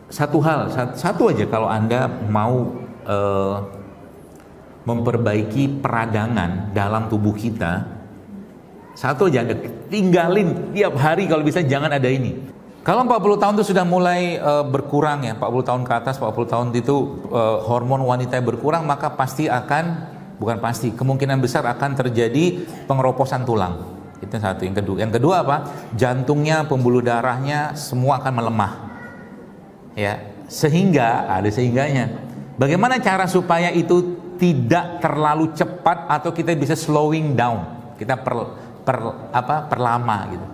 satu aja kalau Anda mau memperbaiki peradangan dalam tubuh kita, satu aja Anda tinggalin tiap hari kalau bisa, jangan ada ini. Kalau 40 tahun itu sudah mulai berkurang ya, 40 tahun ke atas, 40 tahun itu hormon wanita berkurang, maka pasti kemungkinan besar akan terjadi pengeroposan tulang. Itu satu. Yang kedua apa? Jantungnya, pembuluh darahnya semua akan melemah. Ya, ada sehingganya. Bagaimana cara supaya itu tidak terlalu cepat atau kita bisa slowing down? Kita perlama gitu.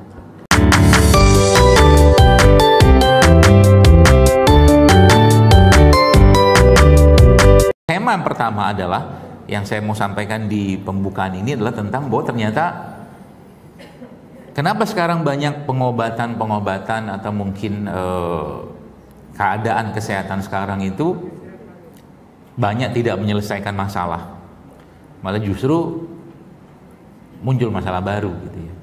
Tema yang pertama adalah yang saya mau sampaikan di pembukaan ini adalah tentang bahwa ternyata kenapa sekarang banyak pengobatan atau mungkin keadaan kesehatan sekarang itu banyak tidak menyelesaikan masalah, malah justru muncul masalah baru gitu ya.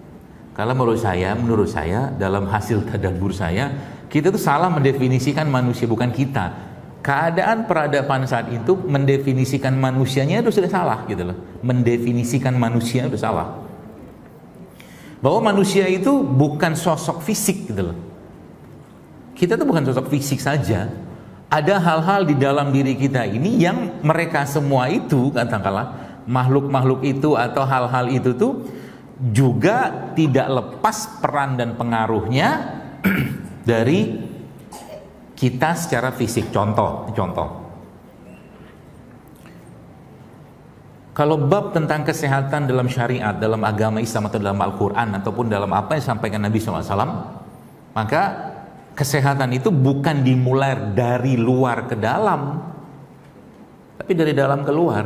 Kalau menurut saya dalam hasil tadabbur saya, kita tuh salah mendefinisikan manusia, bukan kita. Keadaan peradaban saat itu mendefinisikan manusianya itu sudah salah gitu loh. Mendefinisikan manusia itu salah. Bahwa manusia itu bukan sosok fisik gitu loh. Kita tuh bukan sosok fisik saja. Ada hal-hal di dalam diri kita ini yang mereka semua itu, katakanlah makhluk-makhluk itu atau hal-hal itu tuh juga tidak lepas peran dan pengaruhnya dari kita secara fisik. Contoh. Kalau bab tentang kesehatan dalam syariat, dalam agama Islam atau dalam Al-Quran ataupun dalam apa yang disampaikan Nabi SAW, maka kesehatan itu bukan dimulai dari luar ke dalam, tapi dari dalam ke luar.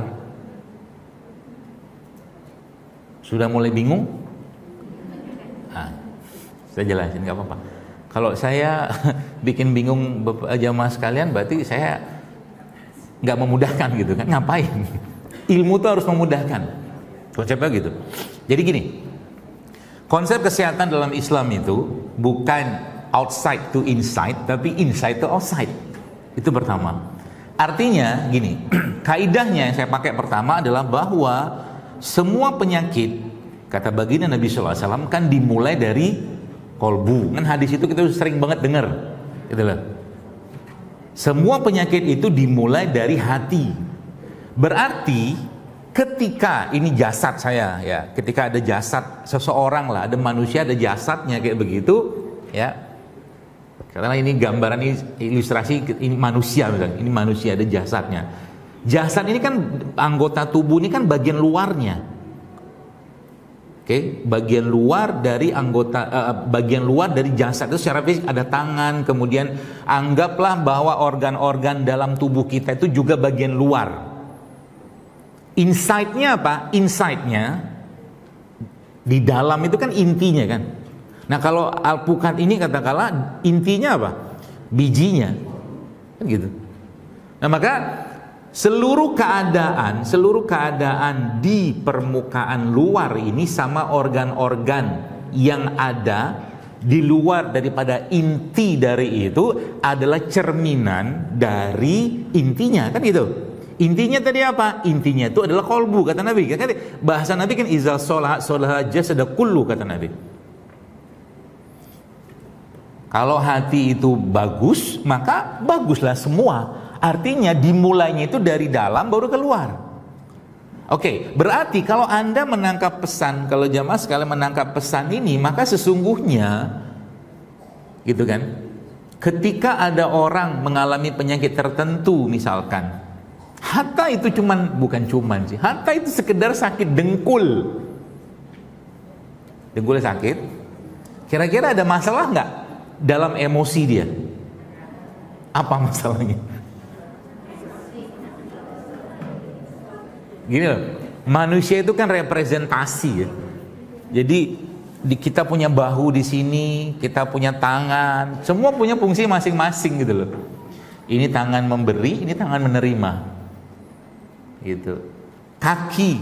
Sudah mulai bingung? Nah, saya jelasin, nggak apa-apa. Kalau saya bikin bingung jamaah sekalian, berarti saya nggak memudahkan gitu kan? Ngapain? Ilmu itu harus memudahkan. Konsepnya gitu. Jadi gini, konsep kesehatan dalam Islam itu bukan outside to inside, tapi inside to outside. Itu pertama. Artinya gini, kaidahnya yang saya pakai pertama adalah bahwa semua penyakit, kata baginda Nabi SAW, kan dimulai dari kolbu. Kan hadis itu kita sering banget dengar, gitu loh. Semua penyakit itu dimulai dari hati. Berarti ketika ini jasad saya ya, ketika ada jasad seseorang lah, ada manusia, ada jasadnya kayak begitu ya. Karena ini gambaran, ini ilustrasi, ini manusia misalnya, ini manusia ada jasadnya. Jasad ini kan anggota tubuh, ini kan bagian luarnya. Oke, bagian luar dari bagian luar dari jasad itu secara fisik ada tangan, kemudian anggaplah bahwa organ-organ dalam tubuh kita itu juga bagian luar. Inside-nya apa? Inside-nya di dalam itu kan intinya kan. Nah, kalau alpukat ini katakanlah intinya apa? Bijinya. Kan gitu. Nah, maka seluruh keadaan di permukaan luar ini sama organ-organ yang ada di luar daripada inti dari itu adalah cerminan dari intinya, kan gitu. Intinya tadi apa? Intinya itu adalah kolbu, kata Nabi. Kan bahasa Nabi kan iza sholaha jasada kullu, kata Nabi. Kalau hati itu bagus, maka baguslah semua. Artinya dimulainya itu dari dalam baru keluar. Oke, berarti kalau Anda menangkap pesan, kalau jamaah sekalian menangkap pesan ini, maka sesungguhnya gitu kan, ketika ada orang mengalami penyakit tertentu misalkan, hatta itu bukan cuman sih, hatta itu sekedar sakit dengkul. Dengkulnya sakit, kira-kira ada masalah nggak dalam emosi dia? Apa masalahnya? Gini loh, manusia itu kan representasi ya. Jadi kita punya bahu di sini, kita punya tangan, semua punya fungsi masing-masing gitu loh. Ini tangan memberi, ini tangan menerima, gitu. Kaki,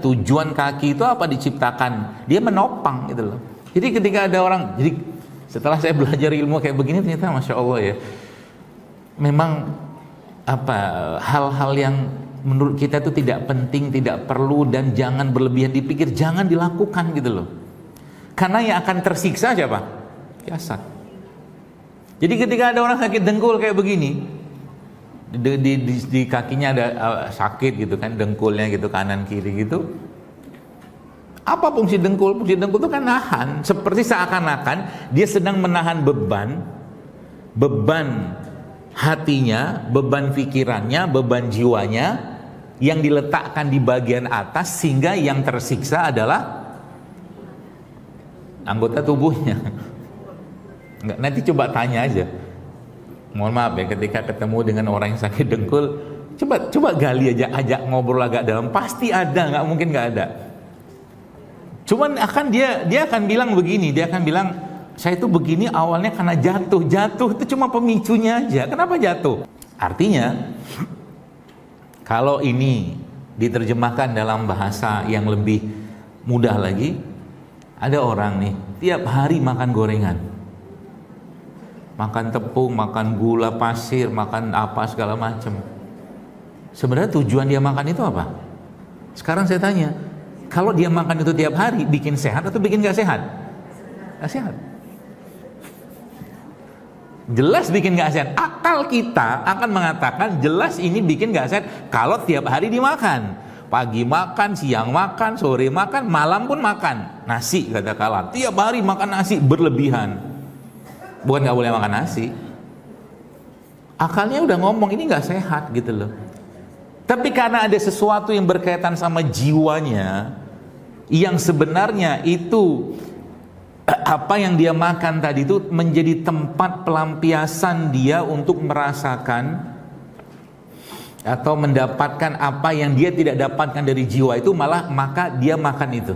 tujuan kaki itu apa diciptakan? Dia menopang gitu loh. Jadi ketika ada orang, jadi Setelah saya belajar ilmu kayak begini, ternyata Masya Allah ya, memang hal-hal yang menurut kita itu tidak penting, tidak perlu, dan jangan berlebihan dipikir, jangan dilakukan gitu loh. Karena yang akan tersiksa siapa? Jasad. Jadi ketika ada orang sakit dengkul kayak begini, di kakinya ada sakit gitu kan, dengkulnya gitu, kanan kiri gitu. Apa fungsi dengkul? Fungsi dengkul itu kan nahan, seperti seakan-akan dia sedang menahan beban hatinya, beban pikirannya, beban jiwanya yang diletakkan di bagian atas, sehingga yang tersiksa adalah anggota tubuhnya. Enggak, nanti coba tanya aja. Mohon maaf ya, ketika ketemu dengan orang yang sakit dengkul, coba gali aja, ajak ngobrol agak dalam, pasti ada, nggak mungkin nggak ada. Cuman dia akan bilang begini, dia akan bilang, saya itu begini awalnya karena jatuh itu cuma pemicunya aja. Kenapa jatuh? Artinya, kalau ini diterjemahkan dalam bahasa yang lebih mudah lagi, ada orang nih tiap hari makan gorengan, makan tepung, makan gula pasir, makan apa segala macam. Sebenarnya tujuan dia makan itu apa? Sekarang saya tanya, kalau dia makan itu tiap hari, bikin sehat atau bikin gak sehat? Gak sehat. Jelas bikin gak sehat. Akal kita akan mengatakan jelas ini bikin gak sehat kalau tiap hari dimakan. Pagi makan, siang makan, sore makan, malam pun makan. Nasi katakanlah, tiap hari makan nasi berlebihan. Bukan gak boleh makan nasi. Akalnya udah ngomong ini gak sehat gitu loh. Tapi karena ada sesuatu yang berkaitan sama jiwanya, yang sebenarnya itu apa yang dia makan tadi itu menjadi tempat pelampiasan dia untuk merasakan atau mendapatkan apa yang dia tidak dapatkan dari jiwa itu, maka dia makan itu.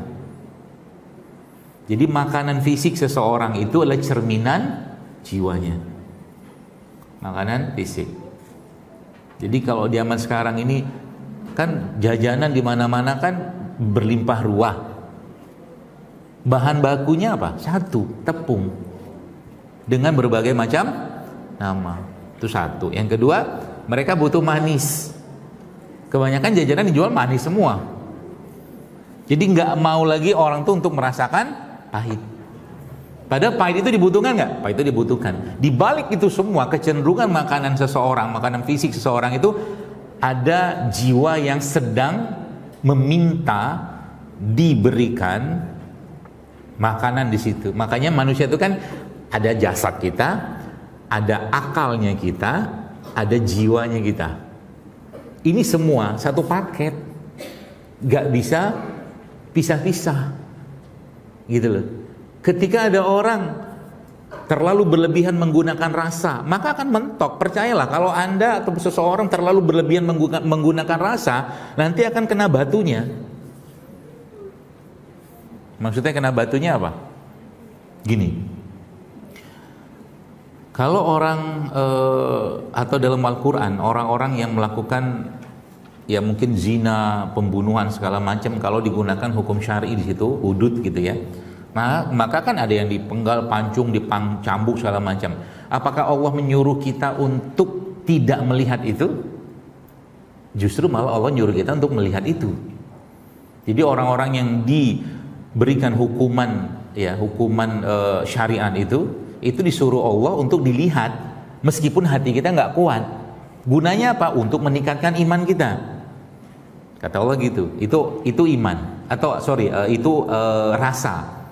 Jadi makanan fisik seseorang itu adalah cerminan jiwanya. Makanan fisik. Jadi kalau zaman sekarang ini kan jajanan di mana-mana kan berlimpah ruah. Bahan bakunya apa? Satu, tepung. Dengan berbagai macam nama. Itu satu. Yang kedua, mereka butuh manis. Kebanyakan jajanan dijual manis semua. Jadi nggak mau lagi orang tuh untuk merasakan pahit. Padahal pahit itu dibutuhkan nggak? Pahit itu dibutuhkan. Di balik itu semua, kecenderungan makanan seseorang, makanan fisik seseorang itu ada jiwa yang sedang meminta diberikan makanan di situ. Makanya manusia itu kan ada jasad kita, ada akalnya kita, ada jiwanya kita. Ini semua satu paket, nggak bisa pisah-pisah, gitu loh. Ketika ada orang terlalu berlebihan menggunakan rasa, maka akan mentok. Percayalah, kalau Anda atau seseorang terlalu berlebihan menggunakan rasa, nanti akan kena batunya. Maksudnya kena batunya apa? Gini, kalau orang atau dalam Al-Quran, orang-orang yang melakukan ya mungkin zina, pembunuhan segala macam, kalau digunakan hukum syar'i di situ, hudud gitu ya, maka kan ada yang dipenggal, pancung, dicambuk segala macam. Apakah Allah menyuruh kita untuk tidak melihat itu? Justru malah Allah nyuruh kita untuk melihat itu. Jadi orang-orang yang diberikan hukuman syariat itu disuruh Allah untuk dilihat, meskipun hati kita nggak kuat. Gunanya apa? Untuk meningkatkan iman kita. Kata Allah gitu. Itu iman atau itu rasa.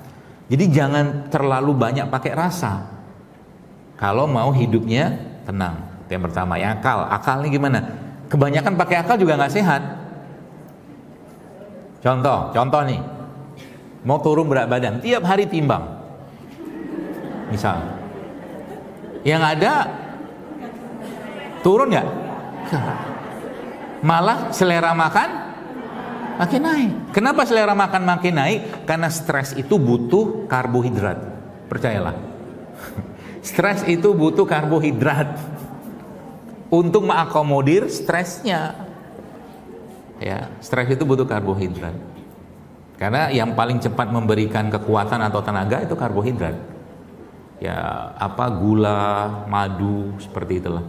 Jadi jangan terlalu banyak pakai rasa kalau mau hidupnya tenang. Itu yang pertama. Yang akalnya gimana? Kebanyakan pakai akal juga nggak sehat. Contoh nih, mau turun berat badan, tiap hari timbang, misal, yang ada turun nggak? Malah selera makan makin naik. Kenapa selera makan makin naik? Karena stres itu butuh karbohidrat. Percayalah. Stres itu butuh karbohidrat untuk mengakomodir stresnya. Ya, stres itu butuh karbohidrat. Karena yang paling cepat memberikan kekuatan atau tenaga itu karbohidrat. ya apa, gula, madu, seperti itulah.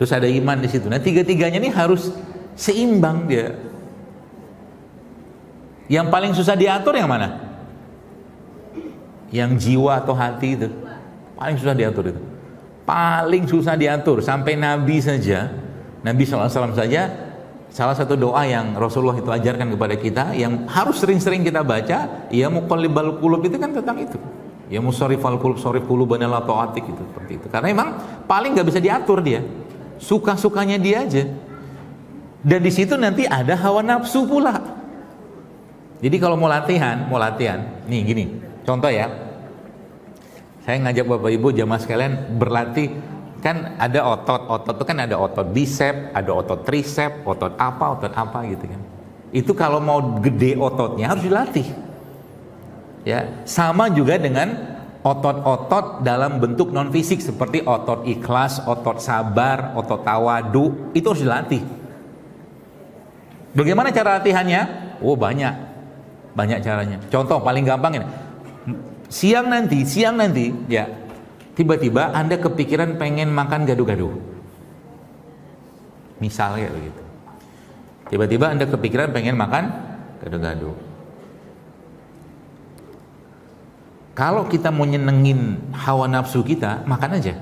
Terus ada iman di situ. Nah, tiga-tiganya ini harus seimbang dia. Yang paling susah diatur yang mana? Yang jiwa atau hati itu paling susah diatur itu. Paling susah diatur. Sampai Nabi saja, Nabi SAW saja, salah satu doa yang Rasulullah itu ajarkan kepada kita, yang harus sering-sering kita baca, ya muqallibal qulub, itu kan tentang itu. Ya musarrifal qulub, sarif qulubana la ta'atik, itu seperti itu. Karena memang paling nggak bisa diatur dia. Suka-sukanya dia aja. Dan di situ nanti ada hawa nafsu pula. Jadi kalau mau latihan, nih gini, contoh ya. Saya ngajak Bapak Ibu jamaah sekalian berlatih, kan ada otot itu kan ada otot bicep, ada otot tricep, otot apa gitu kan. Itu kalau mau gede ototnya harus dilatih. Ya, sama juga dengan otot-otot dalam bentuk non fisik seperti otot ikhlas, otot sabar, otot tawadu, itu harus dilatih. Bagaimana cara latihannya? Oh, banyak caranya. Contoh paling gampang ini. Siang nanti ya, tiba-tiba Anda kepikiran pengen makan gado-gado. Misalnya begitu. Tiba-tiba Anda kepikiran pengen makan gado-gado. Kalau kita mau nyenengin hawa nafsu kita, makan aja.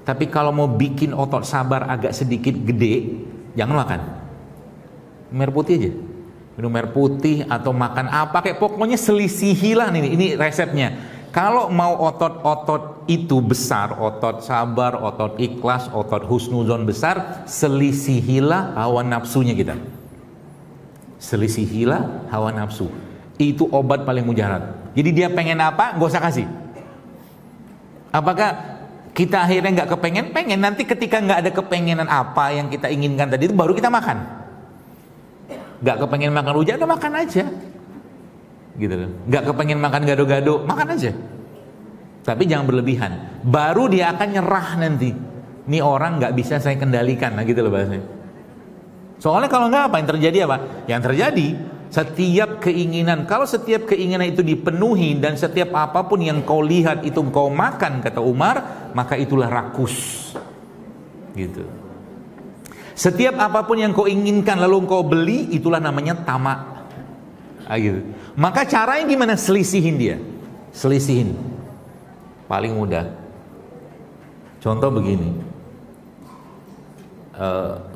Tapi kalau mau bikin otot sabar agak sedikit gede, jangan makan. Minum air putih aja. Minum air putih atau makan apa kayak, pokoknya selisihilah ini resepnya. Kalau mau otot-otot itu besar, otot sabar, otot ikhlas, otot husnuzon besar, selisihilah hawa nafsunya kita. Selisihilah hawa nafsu. Itu obat paling mujarab. Jadi dia pengen apa, gak usah kasih. Apakah kita akhirnya nggak pengen, nanti ketika nggak ada kepengenan apa yang kita inginkan tadi itu baru kita makan. Nggak kepengen makan rujak, udah makan aja. Gitu loh. Nggak kepengen makan gado-gado, makan aja. Tapi jangan berlebihan. Baru dia akan nyerah nanti. Ini orang nggak bisa saya kendalikan, nah gitu loh bahasanya. Soalnya kalau nggak, apa yang terjadi apa? Yang terjadi setiap keinginan, kalau setiap keinginan itu dipenuhi dan setiap apapun yang kau lihat itu kau makan, kata Umar, maka itulah rakus. Gitu. Setiap apapun yang kau inginkan lalu kau beli, itulah namanya tamak. Gitu. Maka caranya gimana? Selisihin dia. Selisihin. Paling mudah. Contoh begini.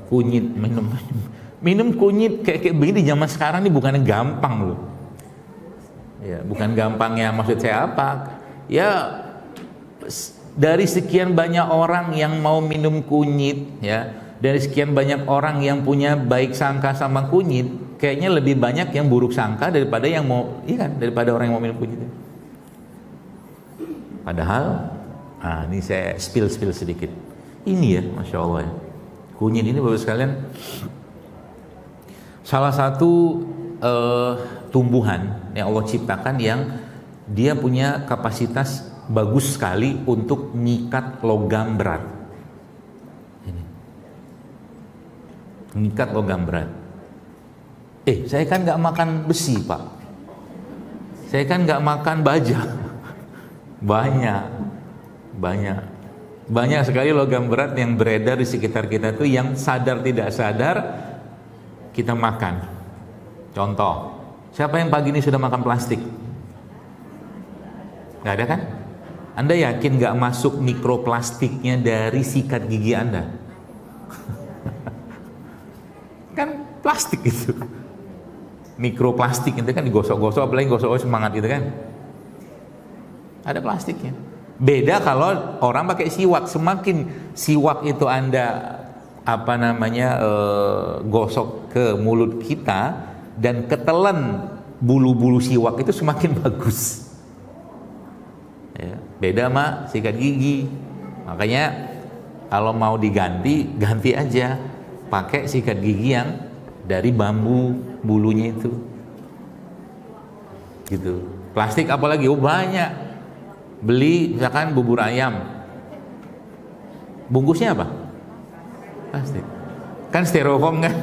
Kunyit, minum kunyit kayak begini di zaman sekarang ini bukannya gampang loh. Ya, bukan gampangnya, maksud saya apa? Ya, dari sekian banyak orang yang mau minum kunyit, ya, dari sekian banyak orang yang punya baik sangka sama kunyit, kayaknya lebih banyak yang buruk sangka daripada yang mau, iya kan, daripada orang yang mau minum kunyit. Padahal, ini saya spill sedikit. Ini ya, masya Allah ya, kunyit ini bapak sekalian, salah satu tumbuhan yang Allah ciptakan yang dia punya kapasitas bagus sekali untuk ngikat logam berat. Ngikat logam berat. Saya kan nggak makan besi, Pak. Saya kan nggak makan baja. Banyak sekali logam berat yang beredar di sekitar kita tuh, yang sadar tidak sadar kita makan. Contoh, siapa yang pagi ini sudah makan plastik? Nggak ada kan? Anda yakin nggak masuk mikroplastiknya dari sikat gigi Anda? Kan plastik itu. Mikroplastik itu kan digosok-gosok, apalagi gosok semangat gitu kan. Ada plastiknya. Beda kalau orang pakai siwak. Semakin siwak itu Anda gosok ke mulut kita dan ketelan bulu-bulu siwak itu semakin bagus. Ya, beda sama sikat gigi. Makanya kalau mau diganti, ganti aja pakai sikat gigi yang dari bambu bulunya itu. Gitu. Plastik apalagi? Banyak. Beli misalkan bubur ayam, bungkusnya apa? Plastik. Kan styrofoam kan?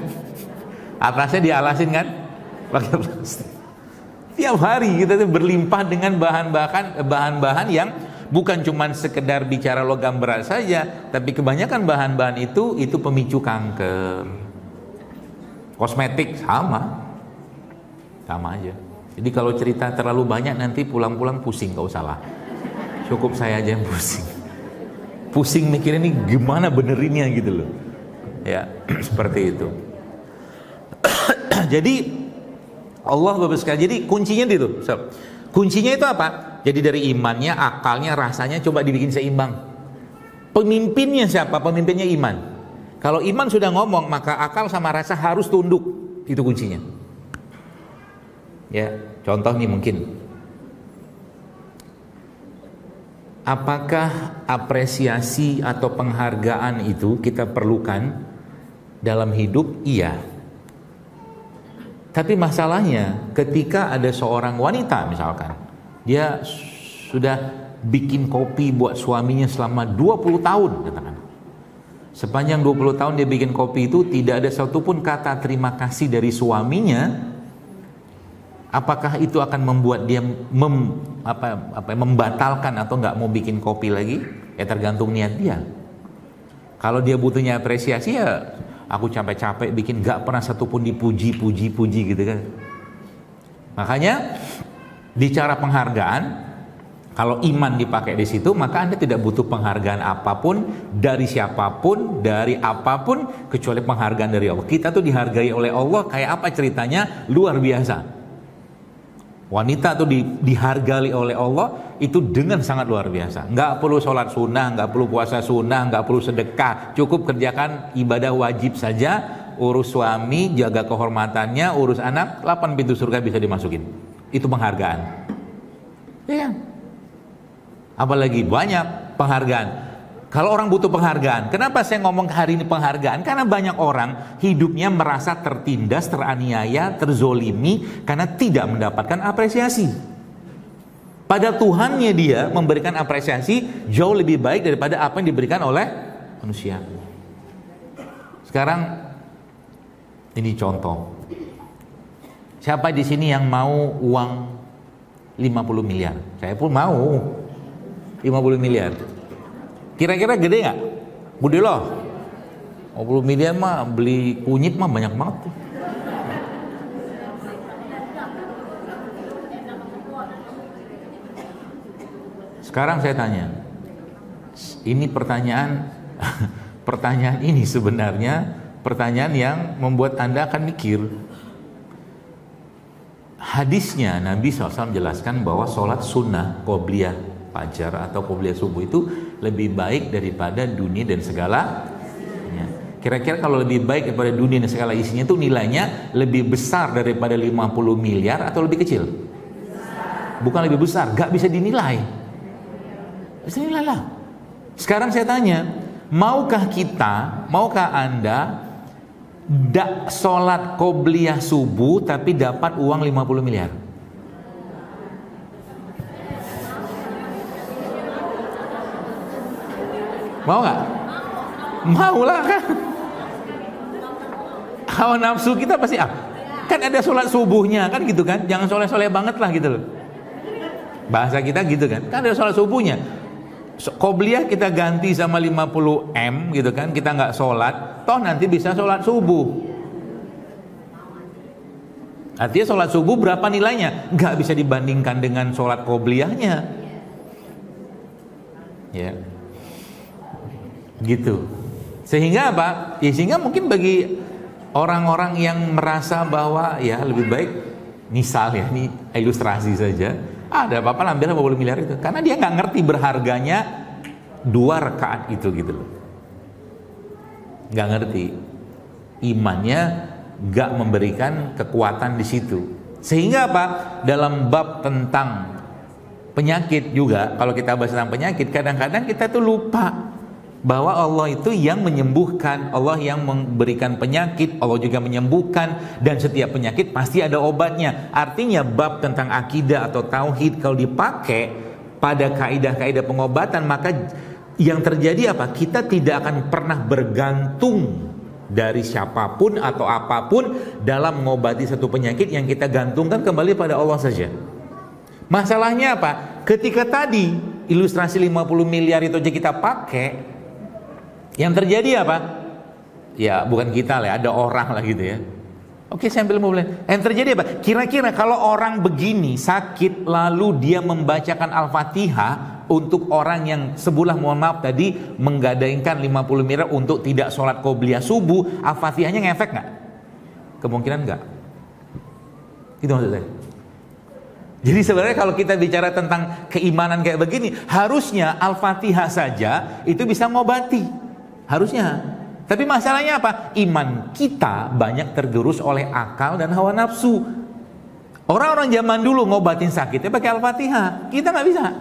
Atasnya dialasin kan? Pakai plastik. Tiap hari kita tuh berlimpah dengan bahan-bahan yang bukan cuma sekedar bicara logam berat saja, tapi kebanyakan bahan-bahan itu pemicu kanker. Kosmetik sama aja. Jadi kalau cerita terlalu banyak nanti pulang-pulang pusing, gak usah lah. Cukup saya aja yang pusing mikirin ini gimana benerinnya gitu loh. Ya, seperti itu. Jadi Allah Bapak sekalian, jadi kuncinya itu. Kuncinya itu apa? Jadi dari imannya, akalnya, rasanya coba dibikin seimbang. Pemimpinnya siapa? Pemimpinnya iman. Kalau iman sudah ngomong, maka akal sama rasa harus tunduk. Itu kuncinya. Ya, contoh nih mungkin. Apakah apresiasi atau penghargaan itu kita perlukan dalam hidup? Iya. Tapi masalahnya ketika ada seorang wanita misalkan, dia sudah bikin kopi buat suaminya selama 20 tahun katakan. Sepanjang 20 tahun dia bikin kopi itu tidak ada satupun kata terima kasih dari suaminya. Apakah itu akan membuat dia membatalkan atau nggak mau bikin kopi lagi? Ya tergantung niat dia. Kalau dia butuhnya apresiasi, ya aku capek-capek bikin, nggak pernah satupun dipuji gitu kan. Makanya bicara penghargaan, kalau iman dipakai di situ, maka Anda tidak butuh penghargaan apapun dari siapapun, dari apapun, kecuali penghargaan dari Allah. Kita tuh dihargai oleh Allah kayak apa ceritanya? Luar biasa. Wanita tuh dihargai oleh Allah itu dengan sangat luar biasa. Nggak perlu sholat sunnah, nggak perlu puasa sunnah, nggak perlu sedekah. Cukup kerjakan ibadah wajib saja, urus suami, jaga kehormatannya, urus anak, 8 pintu surga bisa dimasukin. Itu penghargaan. Iya. Apalagi banyak penghargaan. Kalau orang butuh penghargaan, kenapa saya ngomong hari ini penghargaan? Karena banyak orang hidupnya merasa tertindas, teraniaya, terzolimi karena tidak mendapatkan apresiasi. Pada Tuhannya dia memberikan apresiasi jauh lebih baik daripada apa yang diberikan oleh manusia. Sekarang ini contoh. Siapa di sini yang mau uang 50 miliar? Saya pun mau 50 miliar. Kira-kira gede nggak? Gede loh. 50 miliar mah beli kunyit mah banyak banget. Sekarang saya tanya, ini pertanyaan ini sebenarnya pertanyaan yang membuat Anda akan mikir. Hadisnya Nabi SAW jelaskan bahwa sholat sunnah qobliyah fajar atau qobliyah subuh itu lebih baik daripada dunia dan segala. Kira-kira kalau lebih baik daripada dunia dan segala isinya itu nilainya lebih besar daripada 50 miliar atau lebih kecil? Bukan lebih besar, gak bisa dinilai. Bisa dinilai lah. Sekarang saya tanya, maukah Anda sholat qobliyah subuh tapi dapat uang 50 miliar? Mau nggak? Mau lah kan? Hawa nafsu kita pasti kan ada sholat subuhnya kan gitu kan? Jangan soleh-soleh banget lah gitu loh. Bahasa kita gitu kan? Kan ada sholat subuhnya. Qobliyah kita ganti sama 50 M gitu kan? Kita nggak sholat, toh nanti bisa sholat subuh. Artinya sholat subuh berapa nilainya? Nggak bisa dibandingkan dengan sholat qobliyahnya. Ya. Gitu. Sehingga apa? Ya, sehingga mungkin bagi orang-orang yang merasa bahwa ya lebih baik, misal ya, ini ilustrasi saja, ada apa-apa ambil 50 miliar itu, karena dia nggak ngerti berharganya 2 rakaat itu gitu loh. Nggak ngerti, imannya nggak memberikan kekuatan di situ. Sehingga apa? Dalam bab tentang penyakit juga, kalau kita bahas tentang penyakit, kadang-kadang kita tuh lupa bahwa Allah itu yang menyembuhkan, Allah yang memberikan penyakit, Allah juga menyembuhkan, dan setiap penyakit pasti ada obatnya. Artinya bab tentang akidah atau tauhid kalau dipakai pada kaidah-kaidah pengobatan, maka yang terjadi apa? Kita tidak akan pernah bergantung dari siapapun atau apapun dalam mengobati satu penyakit yang kita gantungkan kembali pada Allah saja. Masalahnya apa? Ketika tadi ilustrasi 50 miliar itu aja kita pakai, yang terjadi apa? Ya bukan kita lah, ada orang lah gitu ya. Oke, saya ambil mobilnya. Yang terjadi apa? Kira-kira kalau orang begini sakit lalu dia membacakan Al-Fatihah untuk orang yang sebulan, mohon maaf tadi, menggadaikan 50 miliar untuk tidak sholat qobliyah subuh, Al-Fatihahnya ngefek nggak? Kemungkinan nggak. Itu maksud saya. Jadi sebenarnya kalau kita bicara tentang keimanan kayak begini, harusnya Al-Fatihah saja itu bisa ngobati. Harusnya. Tapi masalahnya apa? Iman kita banyak tergerus oleh akal dan hawa nafsu. Orang-orang zaman dulu ngobatin sakitnya pakai Al-Fatihah. Kita nggak bisa.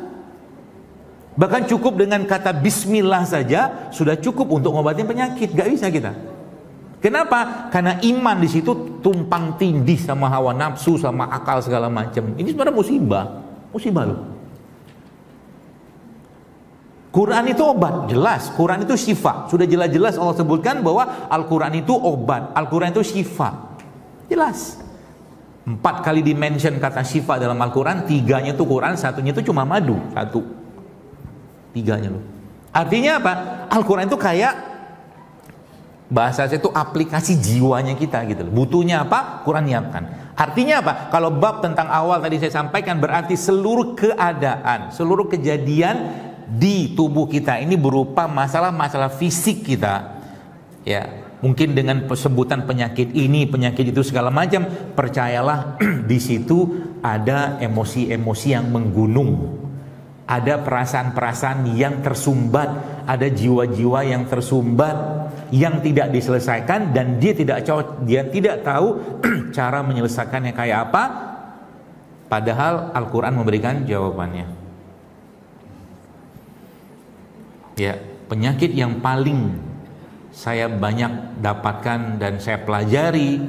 Bahkan cukup dengan kata Bismillah saja sudah cukup untuk ngobatin penyakit. Nggak bisa kita. Kenapa? Karena iman di situ tumpang tindih sama hawa nafsu, sama akal segala macam. Ini sebenarnya musibah. Musibah loh. Quran itu obat, jelas. Quran itu syifa. Sudah jelas-jelas Allah sebutkan bahwa Al-Quran itu obat, Al-Quran itu syifa. Jelas. 4 kali dimention kata syifa dalam Al-Quran, 3-nya itu Quran, 1-nya itu cuma madu. 1. 3-nya loh. Artinya apa? Al-Quran itu kayak, bahasa saya itu aplikasi jiwanya kita gitu loh. Butuhnya apa? Quran nyiapkan. Artinya apa? Kalau bab tentang awal tadi saya sampaikan, berarti seluruh keadaan, seluruh kejadian di tubuh kita ini berupa masalah-masalah fisik kita, ya mungkin dengan sebutan penyakit ini, penyakit itu segala macam. Percayalah di situ ada emosi-emosi yang menggunung, ada perasaan-perasaan yang tersumbat, ada jiwa-jiwa yang tersumbat, yang tidak diselesaikan, dan dia tidak tahu cara menyelesaikannya kayak apa. Padahal Al-Quran memberikan jawabannya. Ya, penyakit yang paling saya banyak dapatkan dan saya pelajari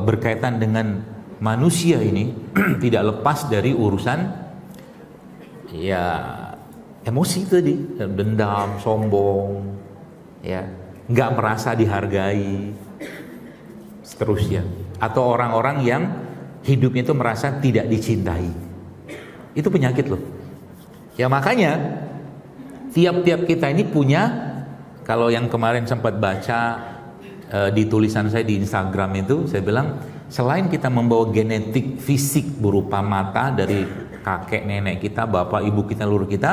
berkaitan dengan manusia ini tidak lepas dari urusan ya emosi tadi, dendam, sombong, ya nggak merasa dihargai, seterusnya. Atau orang-orang yang hidupnya itu merasa tidak dicintai. Itu penyakit loh. Ya makanya tiap-tiap kita ini punya, kalau yang kemarin sempat baca di tulisan saya di Instagram itu, saya bilang selain kita membawa genetik fisik berupa mata dari kakek nenek kita, bapak ibu kita, leluhur kita,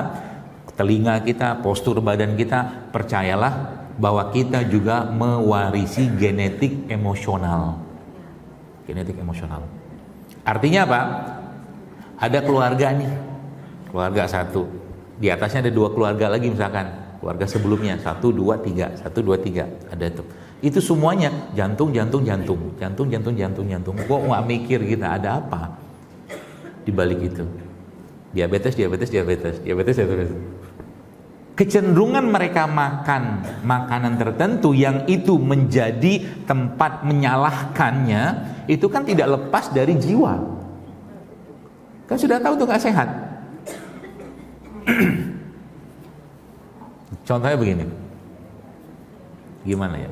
telinga kita, postur badan kita, percayalah bahwa kita juga mewarisi genetik emosional. Genetik emosional. Artinya apa? Ada keluarga nih, keluarga satu, di atasnya ada 2 keluarga lagi misalkan, keluarga sebelumnya 1, 2, 3, 1, 2, 3, ada itu semuanya jantung. Kok nggak mikir kita ada apa di balik itu? Diabetes. Kecenderungan mereka makan makanan tertentu yang itu menjadi tempat menyalahkannya, itu kan tidak lepas dari jiwa. Kan sudah tahu itu nggak sehat. Contohnya begini, gimana ya?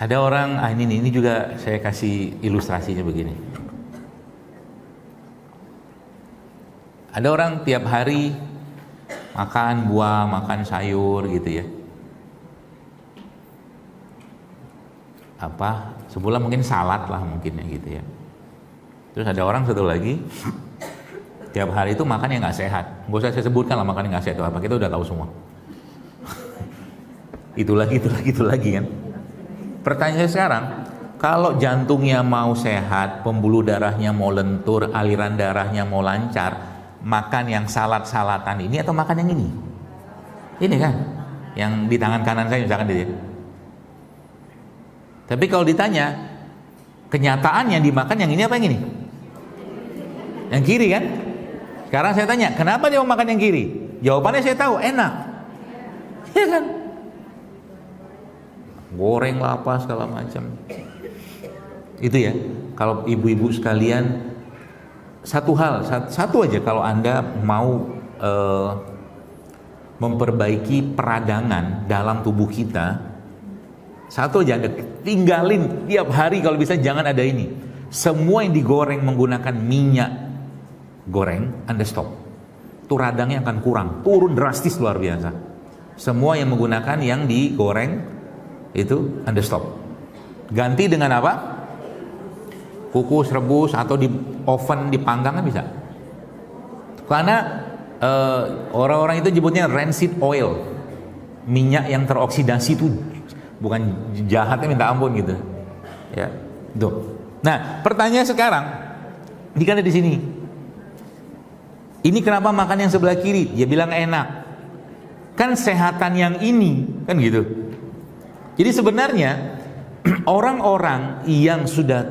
Ada orang, ini juga saya kasih ilustrasinya begini. Ada orang tiap hari makan buah, makan sayur gitu ya. Sebulan mungkin salad lah mungkin ya gitu ya. Terus ada orang satu lagi, tiap hari itu makan yang nggak sehat. Nggak usah saya sebutkan lah makan yang nggak sehat itu apa, kita udah tahu semua. itu lagi kan. Pertanyaan saya sekarang, kalau jantungnya mau sehat, pembuluh darahnya mau lentur, aliran darahnya mau lancar, makan yang salad-salatan ini atau makan yang ini? Ini kan, yang di tangan kanan saya misalkan dia. Tapi kalau ditanya, kenyataan yang dimakan yang ini apa yang ini? Yang kiri kan? Sekarang saya tanya, kenapa dia mau makan yang kiri? Jawabannya saya tahu, enak. Iya kan? Goreng lah apa segala macam. Itu ya, kalau ibu-ibu sekalian, satu aja kalau Anda mau memperbaiki peradangan dalam tubuh kita, satu aja Anda tinggalin tiap hari kalau bisa, jangan ada ini. Semua yang digoreng menggunakan minyak goreng, Anda stop. Itu radangnya akan kurang, turun drastis luar biasa. Semua yang menggunakan yang digoreng itu Anda stop. Ganti dengan apa? Kukus, rebus, atau di oven dipanggang kan bisa. Karena orang-orang itu nyebutnya rancid oil, minyak yang teroksidasi itu bukan jahatnya minta ampun gitu, ya. Tuh. Nah, pertanyaan sekarang, ini kan ada di sini. Ini kenapa makan yang sebelah kiri? Dia bilang enak. Kan sehatan yang ini, kan gitu. Jadi sebenarnya orang-orang yang sudah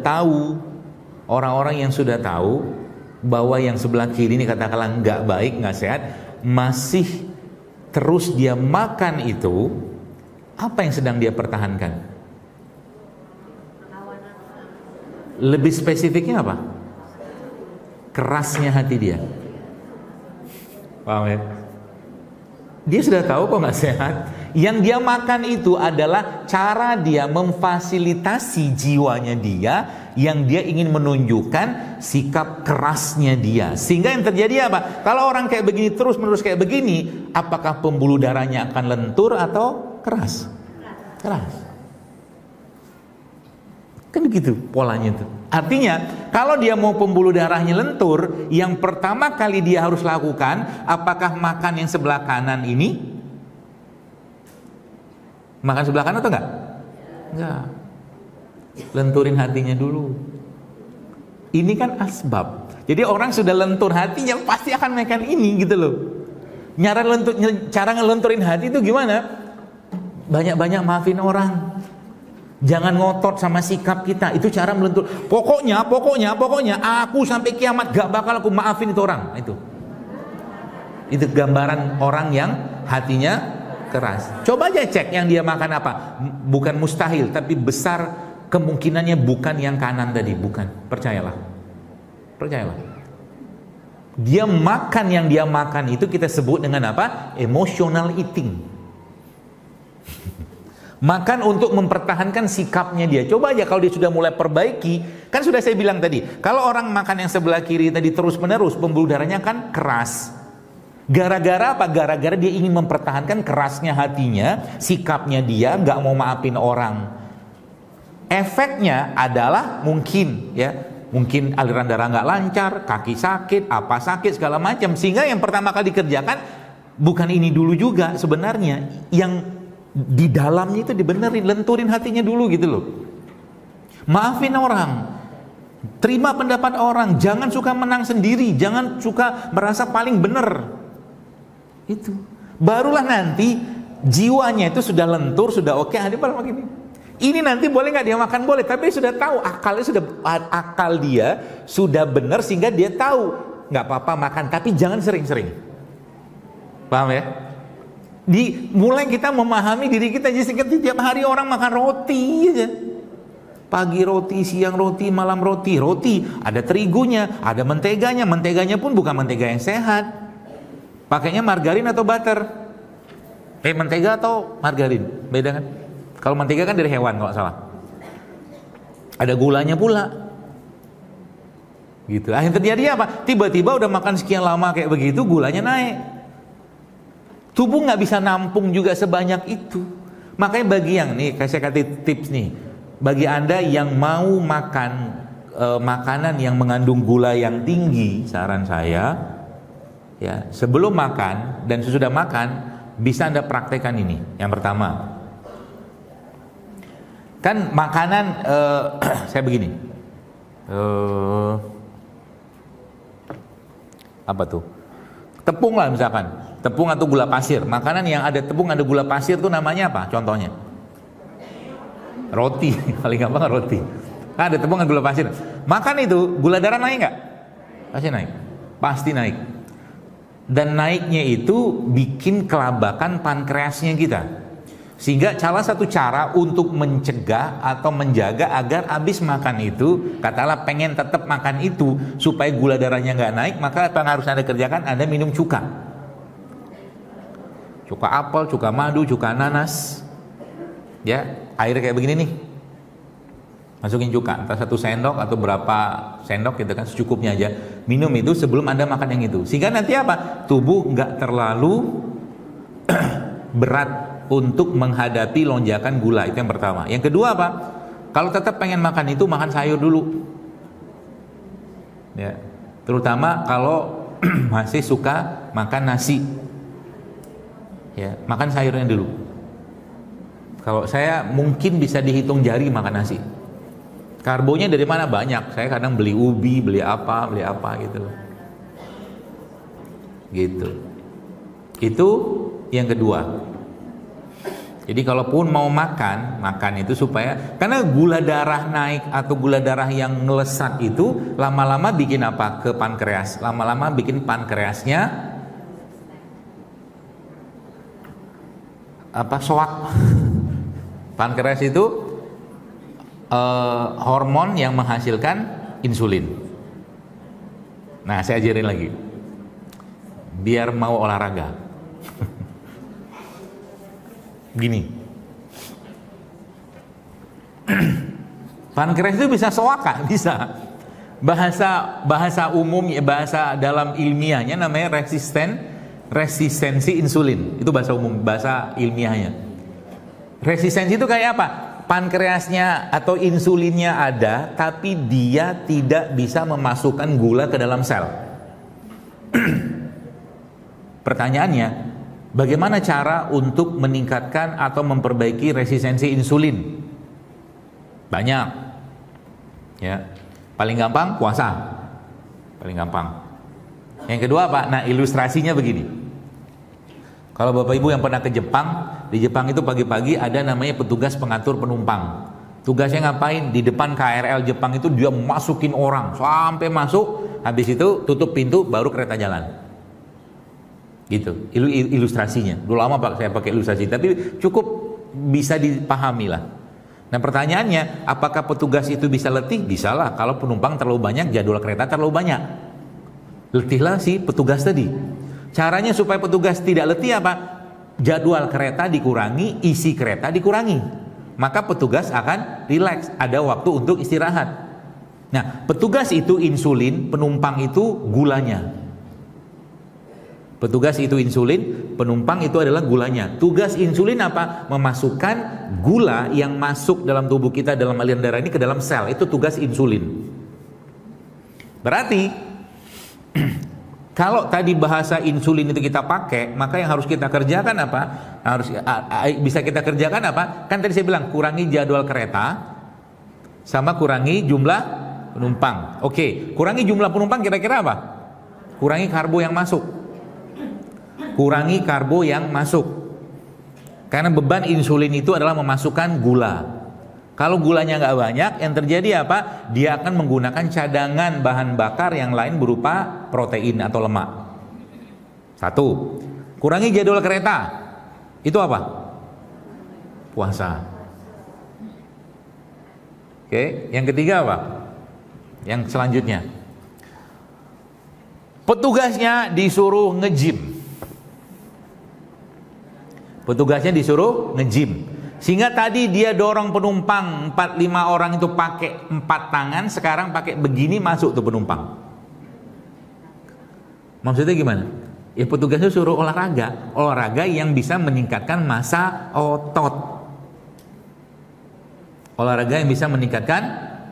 tahu, bahwa yang sebelah kiri ini katakanlah nggak baik, nggak sehat, masih terus dia makan itu, apa yang sedang dia pertahankan? Lebih spesifiknya apa? Kerasnya hati dia. Paham ya? Dia sudah tahu kok nggak sehat. Yang dia makan itu adalah cara dia memfasilitasi jiwanya dia, yang dia ingin menunjukkan sikap kerasnya dia. Sehingga yang terjadi apa? Kalau orang kayak begini terus menerus kayak begini, apakah pembuluh darahnya akan lentur atau keras? Keras. Kan begitu polanya itu. Artinya kalau dia mau pembuluh darahnya lentur, yang pertama kali dia harus lakukan, apakah makan yang sebelah kanan ini? Makan sebelah kanan atau enggak? Enggak. Lenturin hatinya dulu. Ini kan asbab. Jadi orang sudah lentur hatinya pasti akan makan ini gitu loh. Cara ngelenturin hati itu gimana? Banyak-banyak maafin orang. Jangan ngotot sama sikap kita. Itu cara melentur. Pokoknya aku sampai kiamat gak bakal aku maafin itu orang. Itu gambaran orang yang hatinya keras. Coba aja cek yang dia makan apa. Bukan mustahil, tapi besar kemungkinannya bukan yang kanan tadi. Bukan, percayalah. Dia makan yang dia makan itu kita sebut dengan apa? Emotional eating. Makan untuk mempertahankan sikapnya dia. Coba aja kalau dia sudah mulai perbaiki. Kan sudah saya bilang tadi, kalau orang makan yang sebelah kiri tadi terus menerus, pembuluh darahnya kan keras. Gara-gara apa? Gara-gara dia ingin mempertahankan kerasnya hatinya, sikapnya dia, gak mau maafin orang. Efeknya adalah mungkin aliran darah gak lancar, kaki sakit, apa sakit, segala macam. Sehingga yang pertama kali dikerjakan bukan ini dulu juga sebenarnya. Yang di dalamnya itu dibenerin, lenturin hatinya dulu gitu loh. Maafin orang, terima pendapat orang, jangan suka menang sendiri, jangan suka merasa paling benar. Itu barulah nanti jiwanya itu sudah lentur, sudah oke. Ini nanti boleh nggak dia makan? Boleh, tapi sudah tahu akal dia sudah benar, sehingga dia tahu nggak apa-apa makan, tapi jangan sering-sering. Paham ya? Mulai kita memahami diri kita. Jadi tiap hari orang makan roti aja. Pagi roti, siang roti, malam roti. Roti ada terigunya, ada menteganya. Menteganya pun bukan mentega yang sehat. Pakainya margarin atau butter? Mentega atau margarin? Beda kan? Kalau mentega kan dari hewan kalau salah. Ada gulanya pula. Gitu. Yang terjadi apa? Tiba-tiba udah makan sekian lama kayak begitu, gulanya naik. Tubuh nggak bisa nampung juga sebanyak itu. Makanya bagi yang nih, saya kasih tips nih, bagi Anda yang mau makan makanan yang mengandung gula yang tinggi, saran saya, ya sebelum makan dan sesudah makan bisa Anda praktekkan ini. Yang pertama, kan makanan saya begini, apa tuh? Tepung lah misalkan, tepung atau gula pasir. Makanan yang ada tepung ada gula pasir itu namanya apa? Contohnya roti, paling gampang roti. Nah, ada tepung dan gula pasir. Makan itu gula darah naik nggak? Pasti naik, pasti naik. Dan naiknya itu bikin kelabakan pankreasnya kita. Sehingga salah satu cara untuk mencegah atau menjaga agar habis makan itu, katakanlah pengen tetap makan itu supaya gula darahnya nggak naik, maka apa yang harus Anda kerjakan? Anda minum cuka. cuka apel, cuka madu, cuka nanas. Ya, air kayak begini nih. Masukin cuka, entah 1 sendok atau berapa sendok gitu kan, secukupnya aja. Minum itu sebelum Anda makan yang itu. Sehingga nanti apa? Tubuh nggak terlalu berat untuk menghadapi lonjakan gula. Itu yang pertama. Yang kedua apa? Kalau tetap pengen makan itu, makan sayur dulu. Ya, terutama kalau masih suka makan nasi. Ya, makan sayurnya dulu. Kalau saya mungkin bisa dihitung jari makan nasi. Karbonya dari mana? Banyak. Saya kadang beli ubi, beli apa gitu. Gitu. Itu yang kedua. Jadi kalaupun mau makan itu supaya, karena gula darah naik atau gula darah yang ngelesat itu lama-lama bikin apa? Ke pankreas. Lama-lama bikin pankreasnya soak. Pankreas itu hormon yang menghasilkan insulin. Nah, saya ajarin lagi. Biar mau olahraga. Gini. Pankreas itu bisa soaka, bisa. Bahasa umum, bahasa dalam ilmiahnya namanya resistensi insulin. Itu bahasa umum, bahasa ilmiahnya. Resistensi itu kayak apa? Pankreasnya atau insulinnya ada, tapi dia tidak bisa memasukkan gula ke dalam sel. Pertanyaannya, bagaimana cara untuk meningkatkan atau memperbaiki resistensi insulin? Banyak. Ya. Paling gampang puasa. Paling gampang. Yang kedua apa? Nah, ilustrasinya begini. Kalau Bapak Ibu yang pernah ke Jepang, di Jepang itu pagi-pagi ada namanya petugas pengatur penumpang. Tugasnya ngapain? Di depan KRL Jepang itu dia masukin orang sampai masuk, habis itu tutup pintu baru kereta jalan. Gitu. Ilustrasinya. Dulu lama Pak saya pakai ilustrasi, tapi cukup bisa dipahami lah. Nah, pertanyaannya, apakah petugas itu bisa letih? Bisa lah. Kalau penumpang terlalu banyak, jadwal kereta terlalu banyak. Letihlah si petugas tadi. Caranya supaya petugas tidak letih apa? Jadwal kereta dikurangi, isi kereta dikurangi. Maka petugas akan rileks, ada waktu untuk istirahat. Nah, petugas itu insulin, penumpang itu gulanya. Petugas itu insulin, penumpang itu adalah gulanya. Tugas insulin apa? Memasukkan gula yang masuk dalam tubuh kita, dalam aliran darah ini ke dalam sel. Itu tugas insulin. Berarti kalau tadi bahasa insulin itu kita pakai, maka yang harus kita kerjakan apa? Bisa kita kerjakan apa? Kan tadi saya bilang kurangi jadwal kereta sama kurangi jumlah penumpang. Oke, kurangi jumlah penumpang kira-kira apa? Kurangi karbo yang masuk. Kurangi karbo yang masuk. Karena beban insulin itu adalah memasukkan gula. Kalau gulanya nggak banyak, yang terjadi apa? Dia akan menggunakan cadangan bahan bakar yang lain berupa protein atau lemak. 1. Kurangi jadwal kereta. Itu apa? Puasa. Oke, yang ketiga apa? Yang selanjutnya. Petugasnya disuruh nge-gym. Petugasnya disuruh nge-gym. Sehingga tadi dia dorong penumpang 4-5 orang itu pakai 4 tangan, sekarang pakai begini masuk tuh penumpang. Maksudnya gimana? Ya petugasnya suruh olahraga yang bisa meningkatkan massa otot. Olahraga yang bisa meningkatkan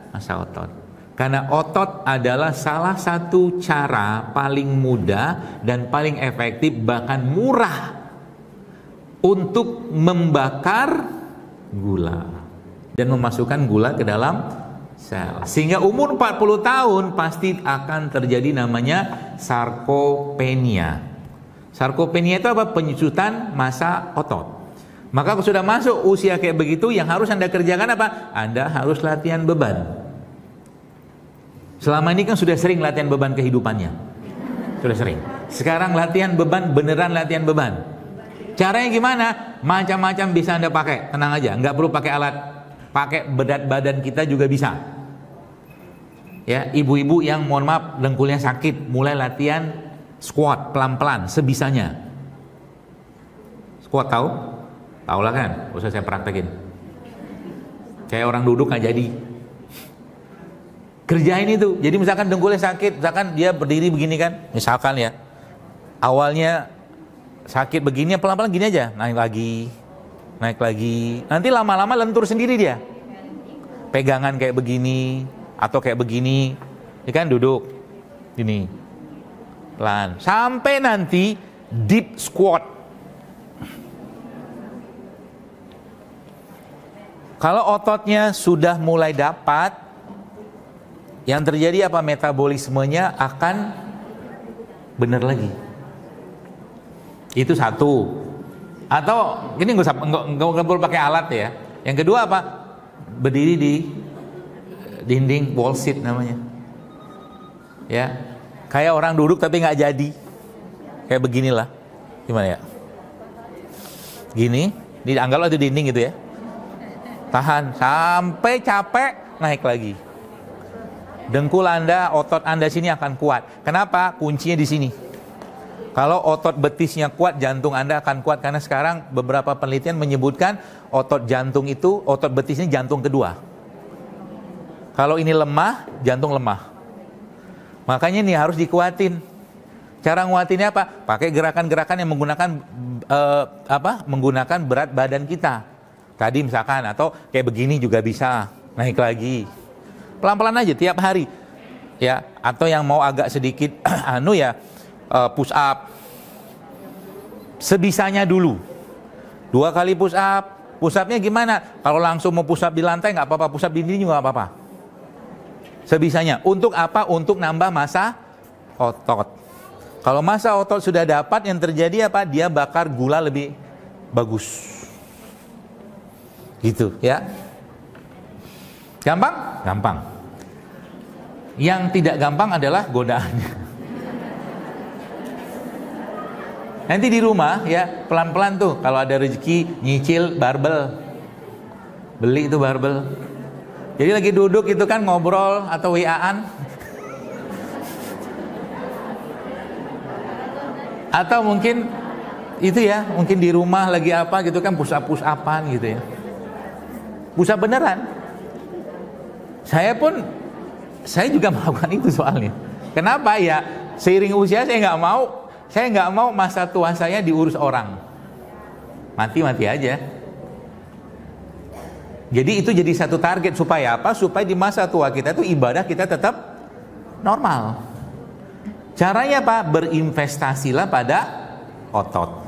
massa otot. Karena otot adalah salah satu cara paling mudah dan paling efektif bahkan murah untuk membakar gula dan memasukkan gula ke dalam sel. Sehingga umur 40 tahun pasti akan terjadi namanya sarkopenia. Sarkopenia itu apa? Penyusutan massa otot. Maka kalau sudah masuk usia kayak begitu, yang harus Anda kerjakan apa? Anda harus latihan beban. Selama ini kan sudah sering latihan beban kehidupannya. Sudah sering. Sekarang latihan beban, beneran latihan beban. Caranya gimana? Macam-macam bisa Anda pakai. Tenang aja, nggak perlu pakai alat. Pakai berat badan kita juga bisa. Ya, ibu-ibu yang mohon maaf dengkulnya sakit, mulai latihan squat pelan-pelan sebisanya. Squat tahu? Tahu lah kan? Gak usah saya praktekin. Kayak orang duduk nggak jadi. Kerjain itu. Jadi misalkan dengkulnya sakit, misalkan dia berdiri begini kan, misalkan ya, awalnya sakit begini, pelan-pelan gini aja, naik lagi, nanti lama-lama lentur sendiri dia. Pegangan kayak begini, atau kayak begini, ya kan, duduk, gini, pelan, sampai nanti deep squat. Kalau ototnya sudah mulai dapat, yang terjadi apa? Metabolismenya akan benar lagi. Itu satu. Atau ini nggak perlu pakai alat ya. Yang kedua apa? Berdiri di dinding, wall sit namanya. Ya, kayak orang duduk tapi nggak jadi. Kayak beginilah. Gimana ya? Gini, anggaplah itu dinding gitu ya. Tahan sampai capek, naik lagi. Dengkul Anda, otot Anda sini akan kuat. Kenapa? Kuncinya di sini. Kalau otot betisnya kuat, jantung Anda akan kuat. Karena sekarang beberapa penelitian menyebutkan otot jantung itu, otot betisnya jantung kedua. Kalau ini lemah, jantung lemah. Makanya ini harus dikuatin. Cara nguatinnya apa? Pakai gerakan-gerakan yang menggunakan menggunakan berat badan kita. Tadi misalkan, atau kayak begini juga bisa, naik lagi. Pelan-pelan aja tiap hari. Ya, atau yang mau agak sedikit push up. Sebisanya dulu. 2 kali push up. Push upnya gimana? Kalau langsung mau push up di lantai nggak apa-apa, push up di dinding juga nggak apa-apa. Sebisanya. Untuk apa? Untuk nambah massa otot. Kalau massa otot sudah dapat, yang terjadi apa? Dia bakar gula lebih bagus. Gitu ya. Gampang? Gampang. Yang tidak gampang adalah godaannya. Nanti di rumah ya, pelan-pelan tuh kalau ada rezeki nyicil barbel. Beli itu barbel. Jadi lagi duduk itu kan ngobrol atau WA-an. Atau mungkin itu ya, mungkin di rumah lagi apa gitu kan, push up-an gitu ya. Push up beneran. Saya juga melakukan itu soalnya. Kenapa ya? Seiring usia saya nggak mau masa tua saya diurus orang. Mati aja. Jadi itu jadi satu target supaya apa? Supaya di masa tua kita tuh ibadah kita tetap normal. Caranya apa? Berinvestasilah pada otot.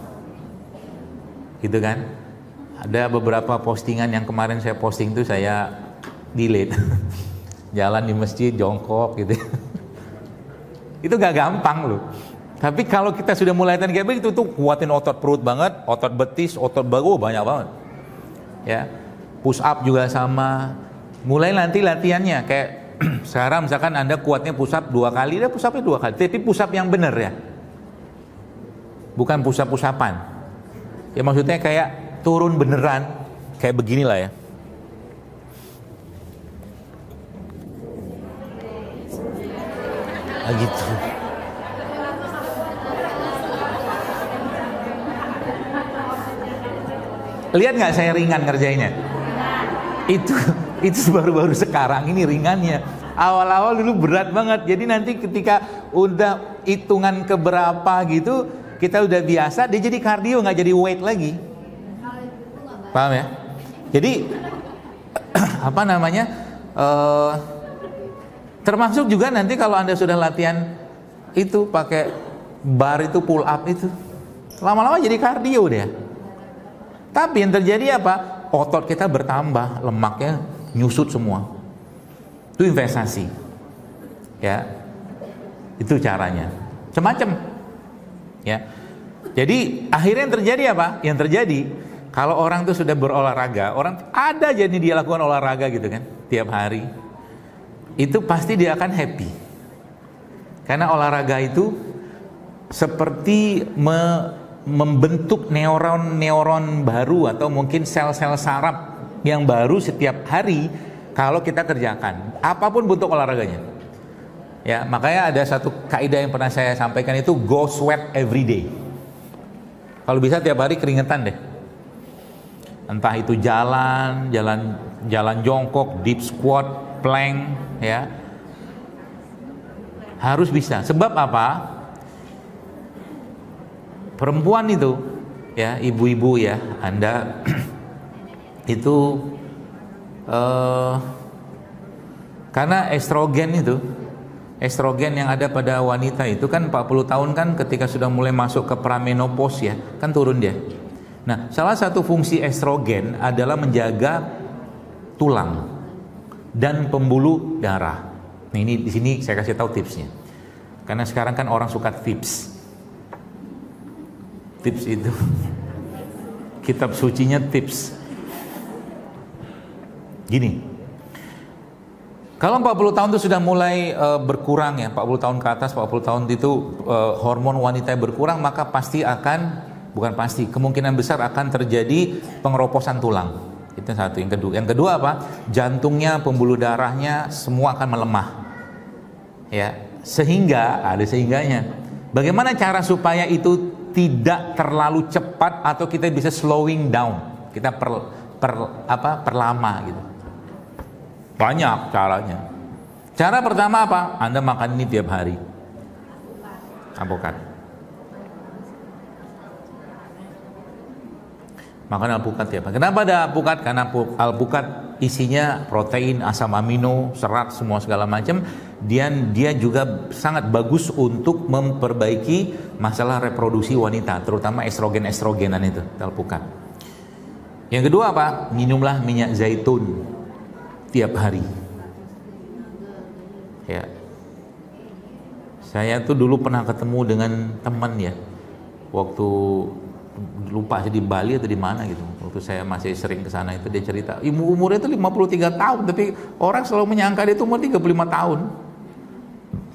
Gitu kan? Ada beberapa postingan yang kemarin saya posting tuh saya delete. Jalan di masjid jongkok gitu. Itu gak gampang loh. Tapi kalau kita sudah mulai kayak begitu tuh, kuatin otot perut banget, otot betis, otot bahu banyak banget. Ya. Push up juga sama. Mulai nanti latihannya kayak sekarang misalkan Anda kuatnya push up 2 kali, dia push upnya 2 kali. Tapi push up yang benar ya. Bukan push up-pushapan. Ya maksudnya kayak turun beneran, kayak beginilah ya. Gitu. Lihat nggak saya ringan ngerjainnya? Itu baru-baru sekarang ini ringannya. Awal-awal dulu berat banget. Jadi nanti ketika udah hitungan keberapa gitu, kita udah biasa, dia jadi kardio, nggak jadi weight lagi. Paham ya? Jadi apa namanya? Termasuk juga nanti kalau Anda sudah latihan itu pakai bar itu, pull up itu, lama-lama jadi kardio dia. Tapi yang terjadi apa? Otot kita bertambah, lemaknya nyusut semua. Itu investasi. Ya. Itu caranya. Macam-macam. Ya. Jadi akhirnya yang terjadi apa? Yang terjadi kalau orang tuh sudah berolahraga, orang ada aja nih dia lakukan olahraga gitu kan, tiap hari. Itu pasti dia akan happy. Karena olahraga itu seperti membentuk neuron baru atau mungkin sel-sel saraf yang baru setiap hari kalau kita kerjakan apapun bentuk olahraganya. Ya, makanya ada satu kaidah yang pernah saya sampaikan itu go sweat every day. Kalau bisa tiap hari keringetan deh. Entah itu jalan jongkok, deep squat, plank, ya. Harus bisa. Sebab apa? Perempuan itu, ya, ibu-ibu ya, Anda itu karena estrogen yang ada pada wanita itu kan 40 tahun kan ketika sudah mulai masuk ke pramenopause ya, kan turun dia. Nah, salah satu fungsi estrogen adalah menjaga tulang dan pembuluh darah. Nah, ini di sini saya kasih tahu tipsnya. Karena sekarang kan orang suka tips. Tips itu kitab sucinya tips. Gini. Kalau 40 tahun itu sudah mulai berkurang ya, 40 tahun ke atas, 40 tahun itu hormon wanita berkurang, maka pasti akan, bukan pasti, kemungkinan besar akan terjadi pengeroposan tulang. Itu satu. Yang kedua apa? Jantungnya, pembuluh darahnya semua akan melemah. Ya, sehingga ada sehingganya. Bagaimana cara supaya itu tidak terlalu cepat atau kita bisa slowing down? Kita perlama gitu. Banyak caranya. Cara pertama apa? Anda makan ini tiap hari. Alpukat. Makan alpukat tiap hari. Kenapa ada alpukat? Karena alpukat isinya protein, asam amino, serat, semua segala macam. Dia juga sangat bagus untuk memperbaiki masalah reproduksi wanita, terutama estrogenan itu, alpukat. Yang kedua apa? Minumlah minyak zaitun tiap hari. Ya. Saya tuh dulu pernah ketemu dengan teman ya. Waktu lupa di Bali atau di mana gitu. Waktu saya masih sering ke sana itu dia cerita, umurnya itu 53 tahun tapi orang selalu menyangka dia itu umur 35 tahun.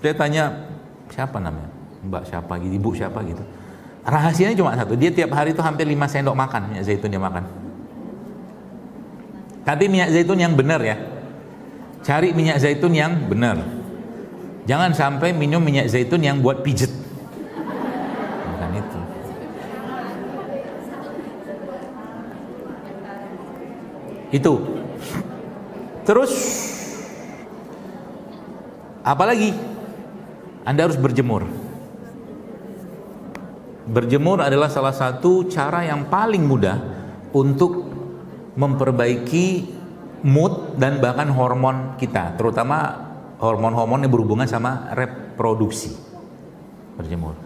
Saya tanya, siapa namanya? Mbak siapa gitu, ibu siapa gitu. Rahasianya cuma satu, dia tiap hari itu hampir 5 sendok makan minyak zaitun dia makan. Tapi minyak zaitun yang benar ya. Cari minyak zaitun yang benar. Jangan sampai minum minyak zaitun yang buat pijet. Bukan itu. Itu. Terus apalagi? Anda harus berjemur. Berjemur adalah salah satu cara yang paling mudah untuk memperbaiki mood dan bahkan hormon kita, terutama hormon-hormon yang berhubungan sama reproduksi. Berjemur.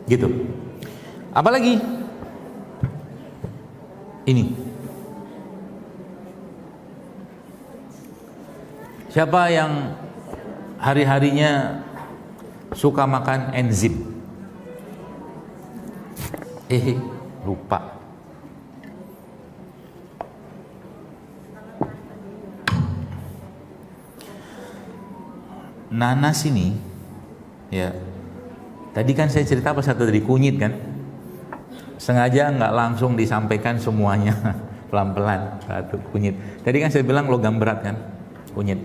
Gitu. Apalagi? Ini. Siapa yang hari-harinya suka makan enzim? Lupa. Nanas ini, ya. Tadi kan saya cerita apa satu dari kunyit kan? Sengaja nggak langsung disampaikan semuanya, pelan-pelan satu kunyit. Tadi kan saya bilang logam berat kan, kunyit.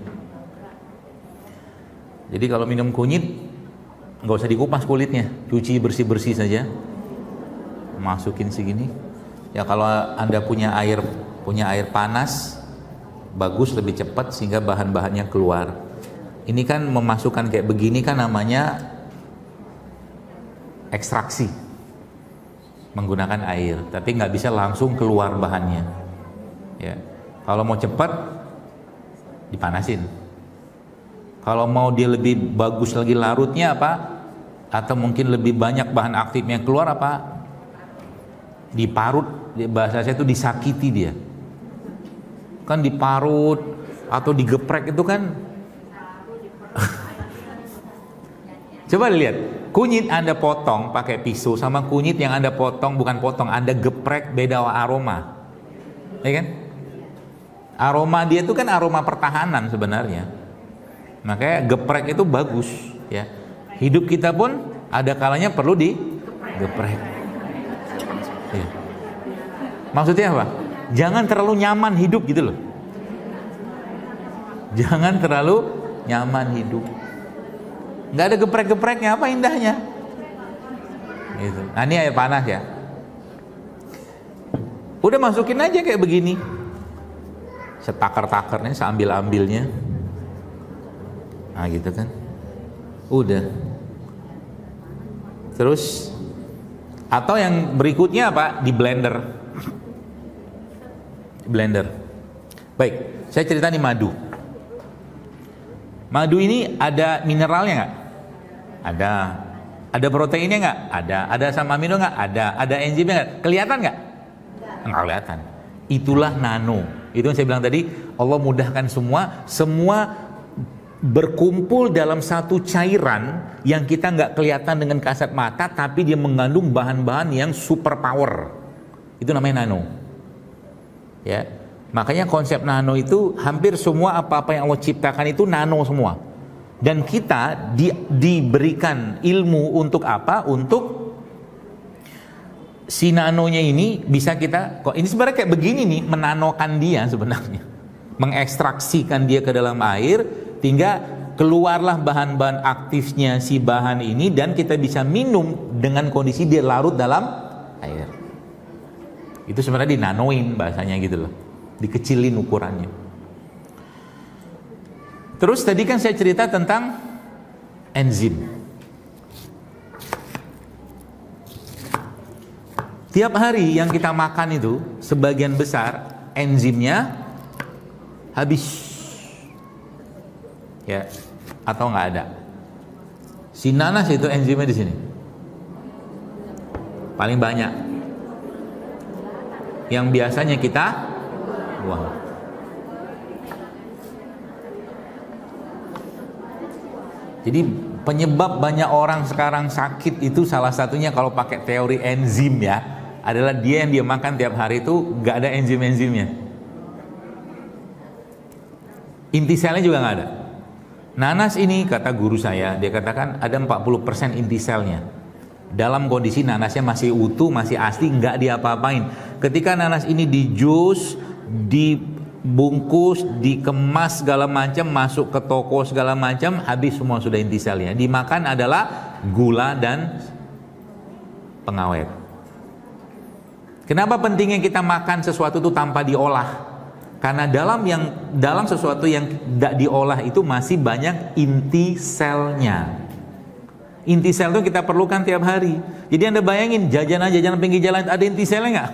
Jadi kalau minum kunyit nggak usah dikupas kulitnya, cuci bersih-bersih saja. Masukin segini. Ya kalau Anda punya air panas, bagus lebih cepat sehingga bahan-bahannya keluar. Ini kan memasukkan kayak begini kan namanya ekstraksi menggunakan air, tapi nggak bisa langsung keluar bahannya. Ya, kalau mau cepat dipanasin. Kalau mau dia lebih bagus lagi larutnya apa? Atau mungkin lebih banyak bahan aktifnya keluar apa? Diparut, bahasa saya itu disakiti dia. Kan diparut atau digeprek itu kan. Coba lihat, kunyit Anda potong pakai pisau sama kunyit yang Anda potong bukan potong, Anda geprek, beda aroma. Ya kan? Aroma dia itu kan aroma pertahanan sebenarnya. Makanya geprek itu bagus, ya. Hidup kita pun ada kalanya perlu digeprek. Ya. Maksudnya apa? Jangan terlalu nyaman hidup gitu loh. Jangan terlalu nyaman hidup. nggak ada geprek-gepreknya, apa indahnya? Gitu. Nah ini air panas ya. Udah masukin aja kayak begini, setakar-takarnya, seambil-ambilnya. Nah gitu kan. Udah. Terus atau yang berikutnya apa? Di blender. Blender. Baik, saya cerita nih madu. Madu ini ada mineralnya nggak? Ada. Ada proteinnya nggak? Ada. Ada asam amino nggak? Ada. Ada enzimnya nggak? Kelihatan nggak? Nggak kelihatan. Itulah nano. Itu yang saya bilang tadi, Allah mudahkan semua berkumpul dalam satu cairan yang kita nggak kelihatan dengan kasat mata, tapi dia mengandung bahan-bahan yang super power. Itu namanya nano. Ya, makanya konsep nano itu hampir semua apa-apa yang Allah ciptakan itu nano semua. Dan kita diberikan ilmu untuk apa? Untuk si nanonya ini bisa kita, kok ini sebenarnya kayak begini nih, menanokan dia sebenarnya, mengekstraksikan dia ke dalam air, hingga keluarlah bahan-bahan aktifnya si bahan ini, dan kita bisa minum dengan kondisi dia larut dalam air. Itu sebenarnya dinanoin bahasanya gitu loh, dikecilin ukurannya. Terus tadi kan saya cerita tentang enzim. Tiap hari yang kita makan itu sebagian besar enzimnya habis, ya, atau nggak ada. Si nanas itu enzimnya di sini paling banyak, yang biasanya kita buang. Jadi penyebab banyak orang sekarang sakit itu salah satunya kalau pakai teori enzim ya, adalah dia yang dia makan tiap hari itu nggak ada enzim-enzimnya. Inti selnya juga nggak ada. Nanas ini kata guru saya, dia katakan ada 40% inti selnya. Dalam kondisi nanasnya masih utuh, masih asli, nggak diapa-apain. Ketika nanas ini di jus, dibungkus, dikemas segala macam, masuk ke toko segala macam, habis semua sudah inti selnya. Dimakan adalah gula dan pengawet. Kenapa pentingnya kita makan sesuatu itu tanpa diolah? Karena dalam sesuatu yang tidak diolah itu masih banyak inti selnya. Inti sel itu kita perlukan tiap hari. Jadi Anda bayangin jajanan pinggir jalan ada inti selnya nggak?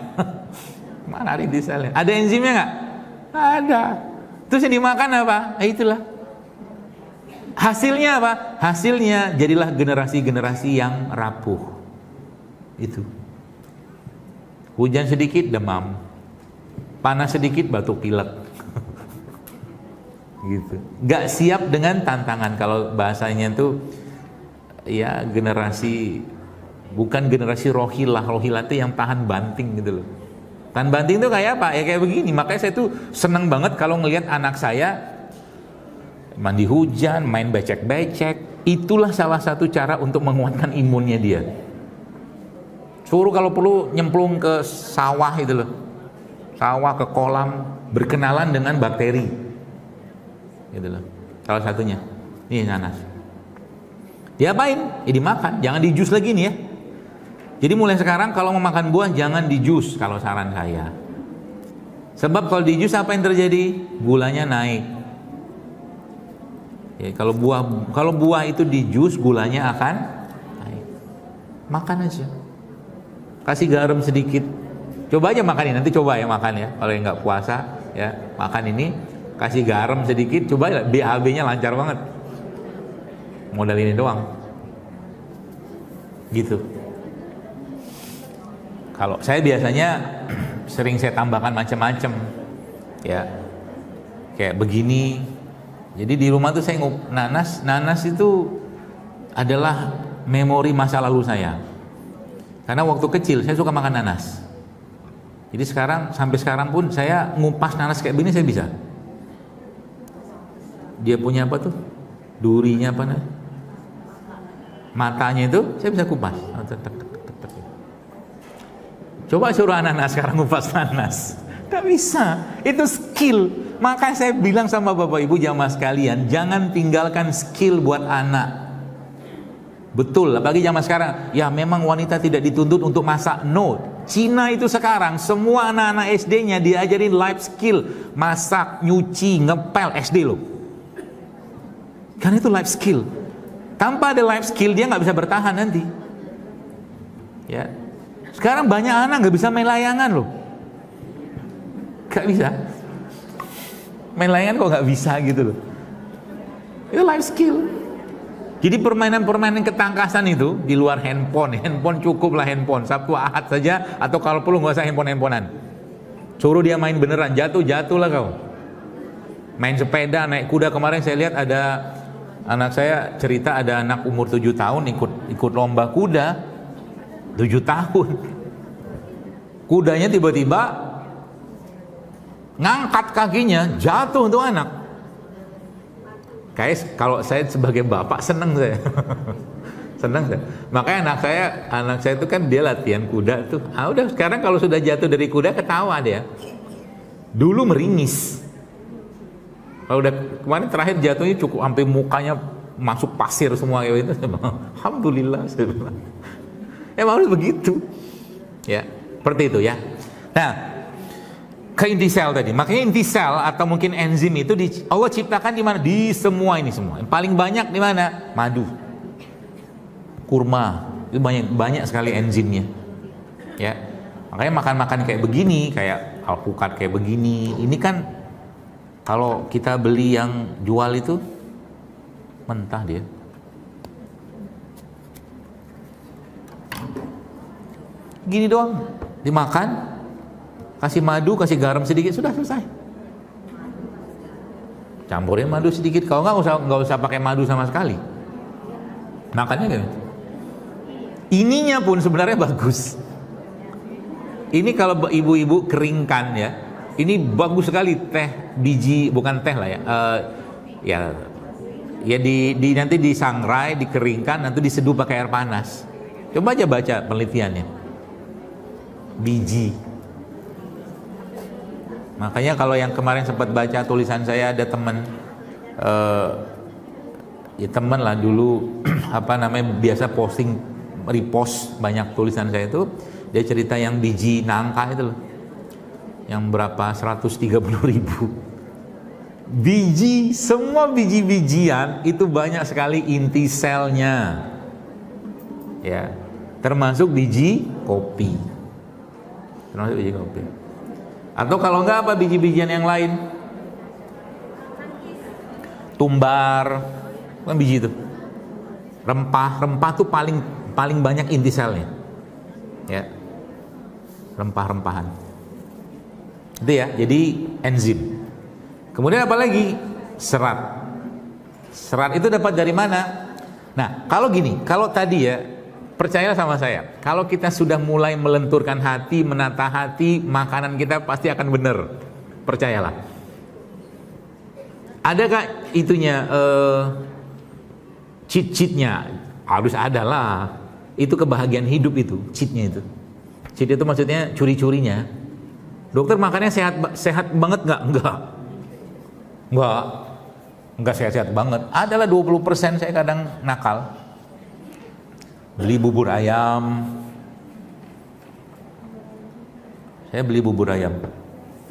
Mana ada inti selnya? Ada enzimnya nggak? Ada. Terus yang dimakan apa? Itulah. Hasilnya apa? Hasilnya jadilah generasi-generasi yang rapuh. Itu. Hujan sedikit demam, panas sedikit batuk pilek. Gitu. Gak siap dengan tantangan. Kalau bahasanya tuh ya generasi, bukan generasi rohilah. Rohilah itu yang tahan banting gitu loh. Tahan banting itu kayak apa? Ya kayak begini. Makanya saya tuh seneng banget kalau ngelihat anak saya mandi hujan, main becek-becek. Itulah salah satu cara untuk menguatkan imunnya dia. Suruh kalau perlu nyemplung ke sawah itu loh, sawah, ke kolam, berkenalan dengan bakteri gitu loh. Salah satunya ini nanas. Diapain? Ya dimakan, jangan di jus lagi nih ya. Jadi mulai sekarang kalau mau makan buah jangan di jus kalau saran saya. Sebab kalau di jus apa yang terjadi? Gulanya naik. Ya, kalau buah itu di jus gulanya akan naik. Makan aja. Kasih garam sedikit. Coba aja makan ini, nanti coba ya makan ya. Kalau yang nggak puasa ya makan ini, kasih garam sedikit, coba BAB-nya lancar banget. Modal ini doang. Gitu. Kalau saya biasanya sering saya tambahkan macam-macam. Ya. Kayak begini. Jadi di rumah tuh saya nanas itu adalah memori masa lalu saya. Karena waktu kecil saya suka makan nanas. Jadi sampai sekarang pun saya ngupas nanas kayak begini saya bisa. Dia punya apa tuh? Durinya apa nih? Matanya itu saya bisa kupas. Coba suruh anak-anak sekarang ngupas nanas, gak bisa. Itu skill. Makanya saya bilang sama bapak ibu jamaah sekalian, jangan tinggalkan skill buat anak. Betul, apalagi zaman sekarang. Ya memang wanita tidak dituntut untuk masak. No, Cina itu sekarang semua anak-anak SD-nya diajarin life skill, masak, nyuci, ngepel, SD loh. Karena itu life skill. Tanpa ada life skill dia nggak bisa bertahan nanti. Ya, sekarang banyak anak nggak bisa main layangan loh. Nggak bisa. Main layangan kok nggak bisa gitu loh. Itu life skill. Jadi permainan-permainan ketangkasan itu di luar handphone cukuplah handphone. Sabtu Ahad saja, atau kalau perlu nggak usah handphonan. Suruh dia main beneran, jatuh-jatuh lah kau. Main sepeda, naik kuda. Kemarin saya lihat ada anak saya cerita, ada anak umur 7 tahun ikut lomba kuda. 7 tahun. Kudanya tiba-tiba ngangkat kakinya, jatuh untuk anak. Kayak kalau saya sebagai bapak seneng saya. Seneng saya. Makanya anak saya itu kan dia latihan kuda tuh. Ah udah, sekarang kalau sudah jatuh dari kuda ketawa dia. Dulu meringis. Kalau udah kemarin terakhir jatuhnya cukup sampai mukanya masuk pasir semua kayak itu. Alhamdulillah. Emang harus begitu. Ya, seperti itu ya. Nah, ke inti sel tadi. Makanya inti sel atau mungkin enzim itu Allah ciptakan di mana? Di semua ini semua. Yang paling banyak di mana? Madu, kurma. Itu banyak sekali enzimnya. Ya. Makanya makan-makan kayak begini, kayak alpukat kayak begini. Ini kan kalau kita beli yang jual itu mentah dia. Gini doang, dimakan. Kasih madu, kasih garam sedikit, sudah selesai. Campurin madu sedikit, kalau nggak usah pakai madu sama sekali. Makannya gitu. Ininya pun sebenarnya bagus. Ini kalau ibu-ibu keringkan ya, ini bagus sekali teh biji, bukan teh lah ya. Nanti disangrai, dikeringkan, nanti diseduh pakai air panas. Coba aja baca penelitiannya. Biji. Makanya kalau yang kemarin sempat baca tulisan saya, ada teman teman lah dulu biasa posting repost banyak tulisan saya itu, dia cerita yang biji nangka itu loh, yang berapa 130.000 biji, semua biji-bijian itu banyak sekali inti selnya ya, termasuk biji kopi. Atau kalau enggak apa biji-bijian yang lain? Tumbar, kan biji itu. Rempah tuh paling banyak inti selnya. Ya. Rempah-rempahan. Itu ya, jadi enzim. Kemudian apa lagi? Serat. Serat itu dapat dari mana? Nah, kalau gini, kalau tadi ya, percayalah sama saya, kalau kita sudah mulai melenturkan hati, menata hati, makanan kita pasti akan benar. Percayalah. Adakah itunya cheat-cheatnya? Harus ada lah. Itu kebahagiaan hidup itu, cheatnya itu. Cheat itu maksudnya curi-curinya. Dokter makannya sehat banget nggak? Enggak sehat-sehat banget. Adalah 20% saya kadang nakal. Beli bubur ayam. Saya beli bubur ayam.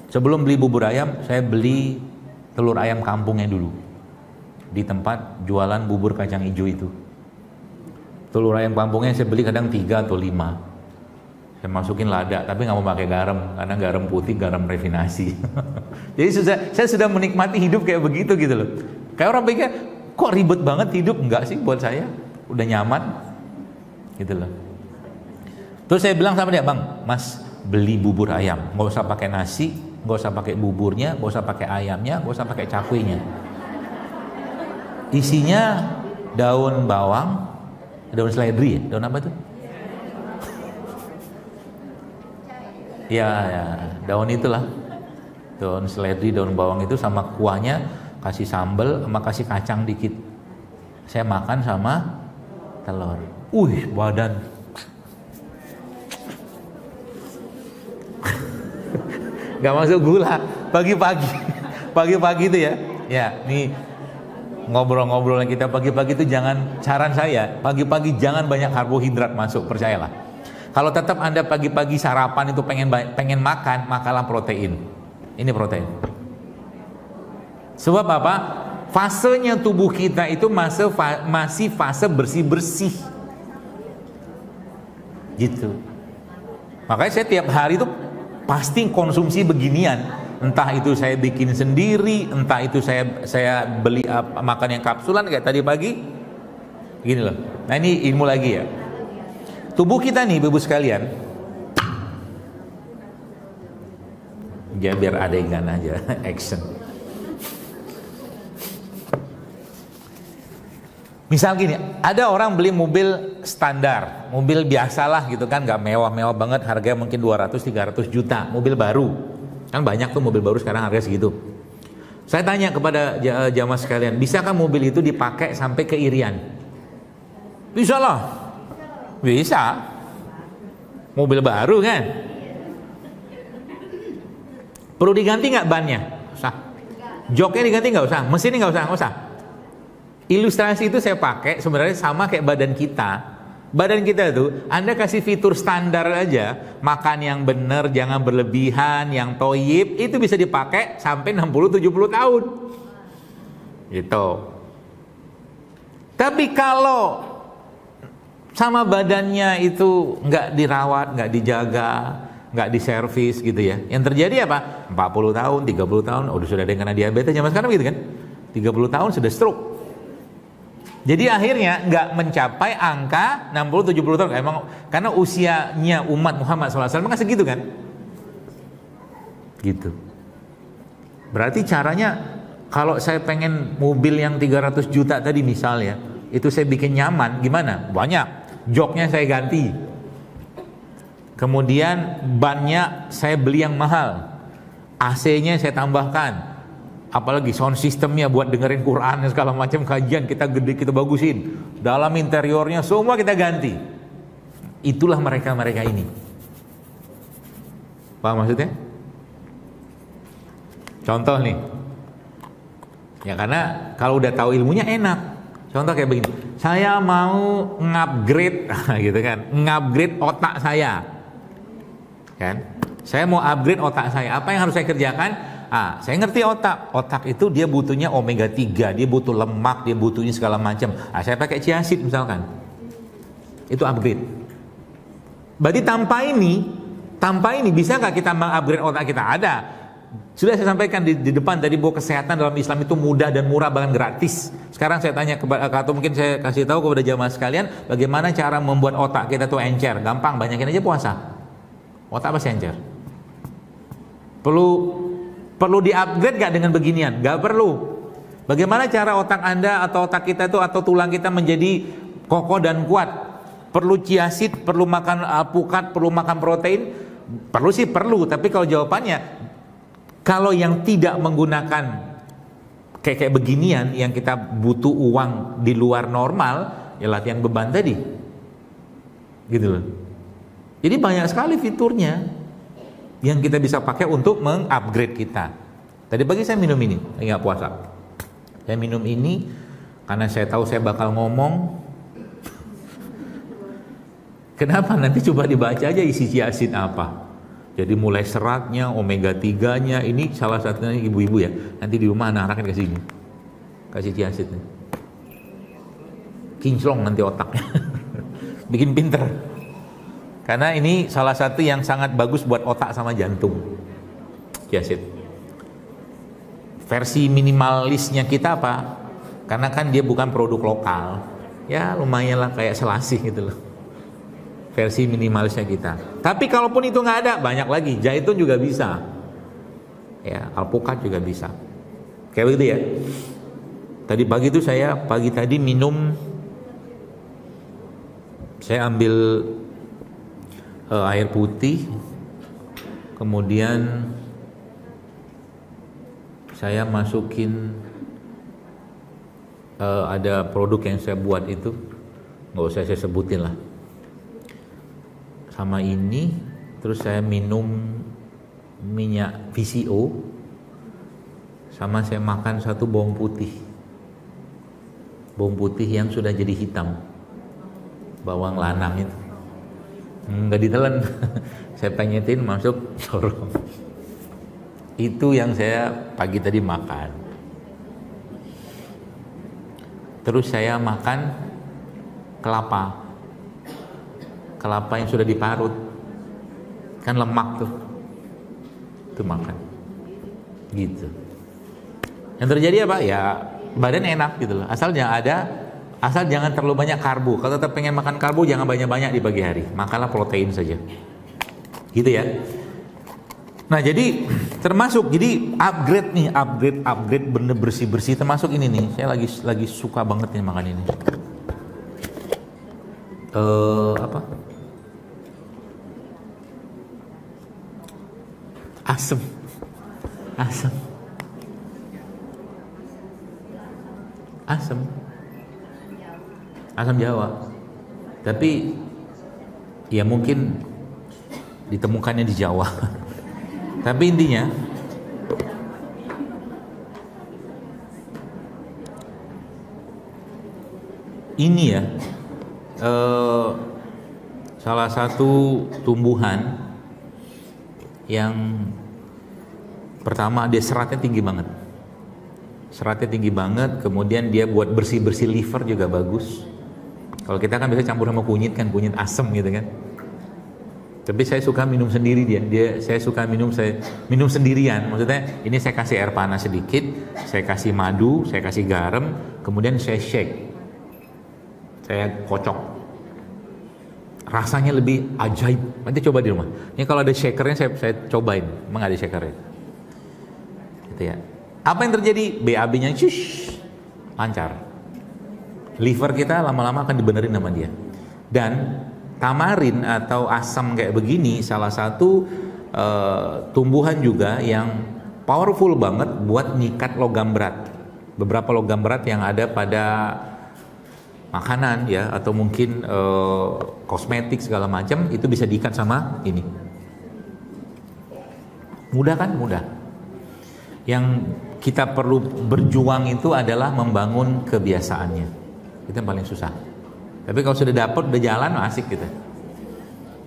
Sebelum beli bubur ayam, saya beli telur ayam kampungnya dulu. Di tempat jualan bubur kacang hijau itu. Telur ayam kampungnya saya beli kadang 3 atau 5. Saya masukin lada, tapi nggak mau pakai garam, karena garam putih, garam refinasi. Jadi saya sudah menikmati hidup kayak begitu gitu loh. Kayak orang pikir, kok ribet banget hidup? Enggak sih, buat saya udah nyaman. Gitu loh. Terus saya bilang sama dia, Bang, Mas beli bubur ayam, nggak usah pakai nasi, nggak usah pakai buburnya, nggak usah pakai ayamnya, nggak usah pakai cakwe-nya. Isinya daun bawang, daun seledri ya, daun apa itu? Ya, daun itulah, daun seledri, daun bawang itu sama kuahnya, kasih sambal, sama kasih kacang dikit. Saya makan sama telur. Badan nggak masuk gula pagi-pagi itu ya. Ya, nih ngobrol-ngobrol kita pagi-pagi itu jangan, saran saya, pagi-pagi jangan banyak karbohidrat masuk, percayalah. Kalau tetap Anda pagi-pagi sarapan itu pengen makan, makanlah protein. Ini protein. Sebab apa? Fasenya tubuh kita itu masih fase bersih-bersih. Gitu. Makanya saya tiap hari itu pasti konsumsi beginian. Entah itu saya bikin sendiri, entah itu saya beli makan yang kapsulan kayak tadi pagi. Gini loh. Nah ini ilmu lagi ya. Tubuh kita nih Ibu sekalian. Ya biar adegan aja, action. Misal gini, ada orang beli mobil standar, mobil biasalah gitu kan, nggak mewah-mewah banget, harganya mungkin 200-300 juta, mobil baru. Kan banyak tuh mobil baru sekarang harga segitu. Saya tanya kepada jamaah sekalian, bisakah mobil itu dipakai sampai ke Irian? Bisa lah. Bisa. Mobil baru kan? Perlu diganti nggak bannya? Usah. Joknya diganti nggak usah, mesinnya nggak usah. Ilustrasi itu saya pakai sebenarnya sama kayak badan kita. Badan kita itu, Anda kasih fitur standar aja, makan yang benar, jangan berlebihan, yang toyib, itu bisa dipakai sampai 60-70 tahun. Gitu. Tapi kalau sama badannya itu nggak dirawat, nggak dijaga, nggak diservis gitu ya, yang terjadi apa? 40 tahun, 30 tahun, sudah ada yang kena diabetes zaman sekarang gitu kan, 30 tahun sudah stroke. Jadi akhirnya nggak mencapai angka 60-70 tahun, emang karena usianya umat Muhammad SAW kan segitu kan, gitu. Berarti caranya kalau saya pengen mobil yang 300 juta tadi misalnya, itu saya bikin nyaman, gimana? Banyak, joknya saya ganti, kemudian bannya saya beli yang mahal, AC-nya saya tambahkan. Apalagi sound systemnya buat dengerin Quran dan segala macam, kajian kita gede, kita bagusin. Dalam interiornya semua kita ganti. Itulah mereka ini. Paham maksudnya? Contoh nih. Ya karena kalau udah tahu ilmunya enak. Contoh kayak begini. Saya mau ngupgrade gitu kan. Ngupgrade otak saya. Kan? Saya mau upgrade otak saya. Apa yang harus saya kerjakan? Saya ngerti otak. Otak itu dia butuhnya omega 3, dia butuh lemak, dia butuhnya segala macam. Saya pakai chia seed misalkan. Itu upgrade. Berarti tanpa ini bisa nggak kita mengupgrade otak kita? Ada. Sudah saya sampaikan di depan tadi bahwa kesehatan dalam Islam itu mudah dan murah, bahkan gratis. Sekarang saya tanya atau mungkin saya kasih tahu kepada jamaah sekalian bagaimana cara membuat otak kita tuh encer. Gampang, banyakin aja puasa. Otak pasti encer. Perlu di-upgrade gak dengan beginian? Gak perlu. Bagaimana cara otak Anda atau otak kita itu atau tulang kita menjadi kokoh dan kuat? Perlu chia seed, perlu makan alpukat, perlu makan protein? Perlu sih perlu, tapi kalau jawabannya, kalau yang tidak menggunakan kayak beginian, yang kita butuh uang di luar normal, ya latihan beban tadi. Gitu loh. Jadi banyak sekali fiturnya yang kita bisa pakai untuk mengupgrade kita. Tadi pagi saya minum ini, nggak puasa. Saya minum ini karena saya tahu saya bakal ngomong. Kenapa? Nanti coba dibaca aja isi chia seed apa. Jadi mulai seratnya, omega 3-nya, ini salah satunya ibu-ibu ya. Nanti di rumah anak-anaknya kasih ini. Kasih chia seed. Kinclong nanti otaknya. Bikin pinter. Karena ini salah satu yang sangat bagus buat otak sama jantung. Chia seed. Versi minimalisnya kita apa? Karena kan dia bukan produk lokal. Ya lumayan lah kayak selasih gitu loh. Versi minimalisnya kita. Tapi kalaupun itu nggak ada, banyak lagi. Zaitun juga bisa. Ya, alpukat juga bisa. Kayak begitu ya. Tadi pagi itu pagi tadi minum, saya ambil air putih, kemudian saya masukin ada produk yang saya buat itu, nggak usah saya sebutin lah, sama ini. Terus saya minum minyak VCO, sama saya makan 1 bawang putih. bawang putih yang sudah jadi hitam, bawang lanang itu nggak ditelan. Saya penyetin masuk sorong. Itu yang saya pagi tadi makan. Terus saya makan kelapa yang sudah diparut, kan lemak tuh, itu makan gitu. Yang terjadi apa ya, badan enak gitu loh, asal jangan terlalu banyak karbo. Kalau tetap pengen makan karbo, jangan banyak-banyak di pagi hari, makanlah protein saja gitu ya. Nah jadi termasuk, jadi upgrade bener bersih termasuk ini nih. Saya lagi suka banget nih makan ini. Apa? Asam Jawa. Tapi ya mungkin ditemukannya di Jawa. Tapi intinya ini ya, salah satu tumbuhan yang pertama dia seratnya tinggi banget, kemudian dia buat bersih liver juga bagus. Kalau kita kan biasa campur sama kunyit asam gitu kan. Tapi saya suka minum sendiri saya suka minum sendirian. Maksudnya ini saya kasih air panas sedikit, saya kasih madu, saya kasih garam, kemudian saya shake, saya kocok. Rasanya lebih ajaib. Nanti coba di rumah. Ini kalau ada shakernya saya cobain. Emang ada shakernya. Gitu ya. Apa yang terjadi? BAB-nya lancar. Liver kita lama-lama akan dibenerin sama dia. Dan tamarin atau asam kayak begini salah satu tumbuhan juga yang powerful banget buat nyikat logam berat. Beberapa logam berat yang ada pada makanan ya, atau mungkin kosmetik segala macam itu bisa diikat sama ini. Mudah kan? Mudah. Yang kita perlu berjuang itu adalah membangun kebiasaannya. Itu yang paling susah. Tapi kalau sudah dapat, udah jalan, asik gitu.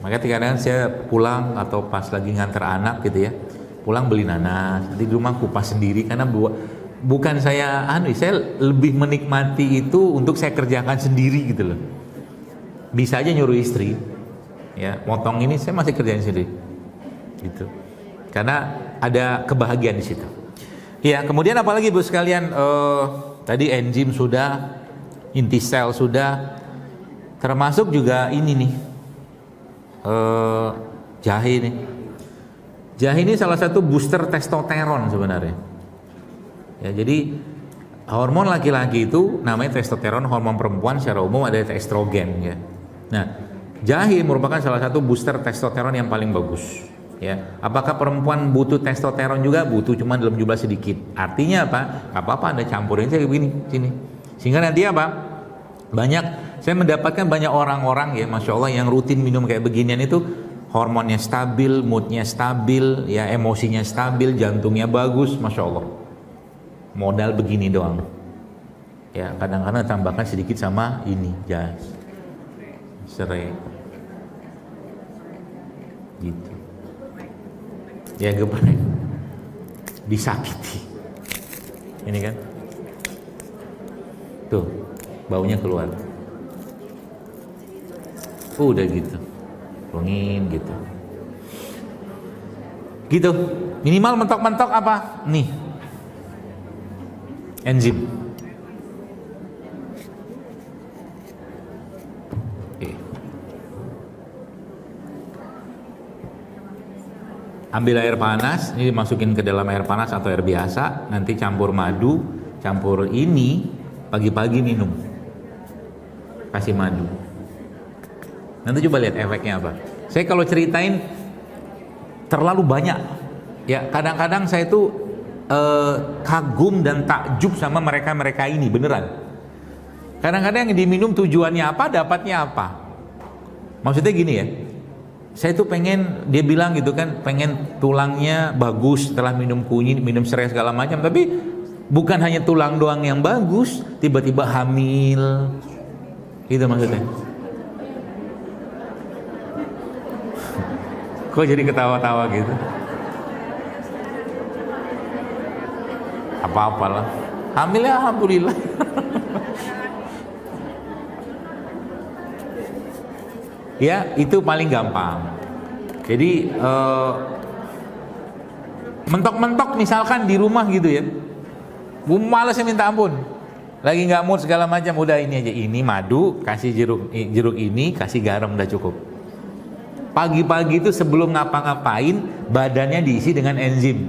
Makanya kadang-kadang saya pulang atau pas lagi nganter anak gitu ya, pulang beli nanas, di rumah kupas sendiri karena bukan saya lebih menikmati itu untuk saya kerjakan sendiri gitu loh. Bisa aja nyuruh istri, ya motong ini saya masih kerjain sendiri, gitu. Karena ada kebahagiaan di situ. Ya kemudian apalagi Bu sekalian, tadi enzim sudah, inti sel sudah, termasuk juga ini nih, jahe nih. Jahe ini salah satu booster testosteron sebenarnya. Ya, jadi hormon laki-laki itu namanya testosteron, hormon perempuan secara umum ada estrogen ya. Nah, jahe merupakan salah satu booster testosteron yang paling bagus. Ya, apakah perempuan butuh testosteron juga? Butuh, cuma dalam jumlah sedikit. Artinya apa? Gak apa-apa Anda campurin saja begini sini. Sehingga nanti apa? Saya mendapatkan banyak orang-orang ya, masya Allah, yang rutin minum kayak beginian itu hormonnya stabil, moodnya stabil, ya emosinya stabil, jantungnya bagus, masya Allah. Modal begini doang. Ya kadang-kadang tambahkan sedikit sama ini jas, serai, gitu. Ya geprek, disakiti. Ini kan, tuh baunya keluar. Udah gitu, tuangin gitu. Gitu. Minimal mentok-mentok apa? Nih. Enzim. Oke. Ambil air panas, ini dimasukin ke dalam air panas atau air biasa, nanti campur madu, campur ini, pagi-pagi minum. Kasih madu. Nanti coba lihat efeknya apa. Saya kalau ceritain terlalu banyak. Ya, kadang-kadang saya tuh kagum dan takjub sama mereka-mereka ini, beneran. Kadang-kadang yang diminum tujuannya apa, dapatnya apa. Maksudnya gini ya, saya tuh pengen, dia bilang gitu kan, pengen tulangnya bagus setelah minum kunyit, minum serai segala macam, tapi Bukan hanya tulang doang yang bagus, tiba-tiba hamil. Itu maksudnya. Kok jadi ketawa-tawa gitu? Apa-apalah. Hamilnya alhamdulillah. Ya, itu paling gampang. Jadi mentok-mentok misalkan di rumah gitu ya. Malasnya minta ampun. Lagi nggak mood segala macam, udah ini aja, ini madu, kasih jeruk ini, kasih garam, udah cukup. Pagi-pagi itu sebelum ngapa-ngapain badannya diisi dengan enzim.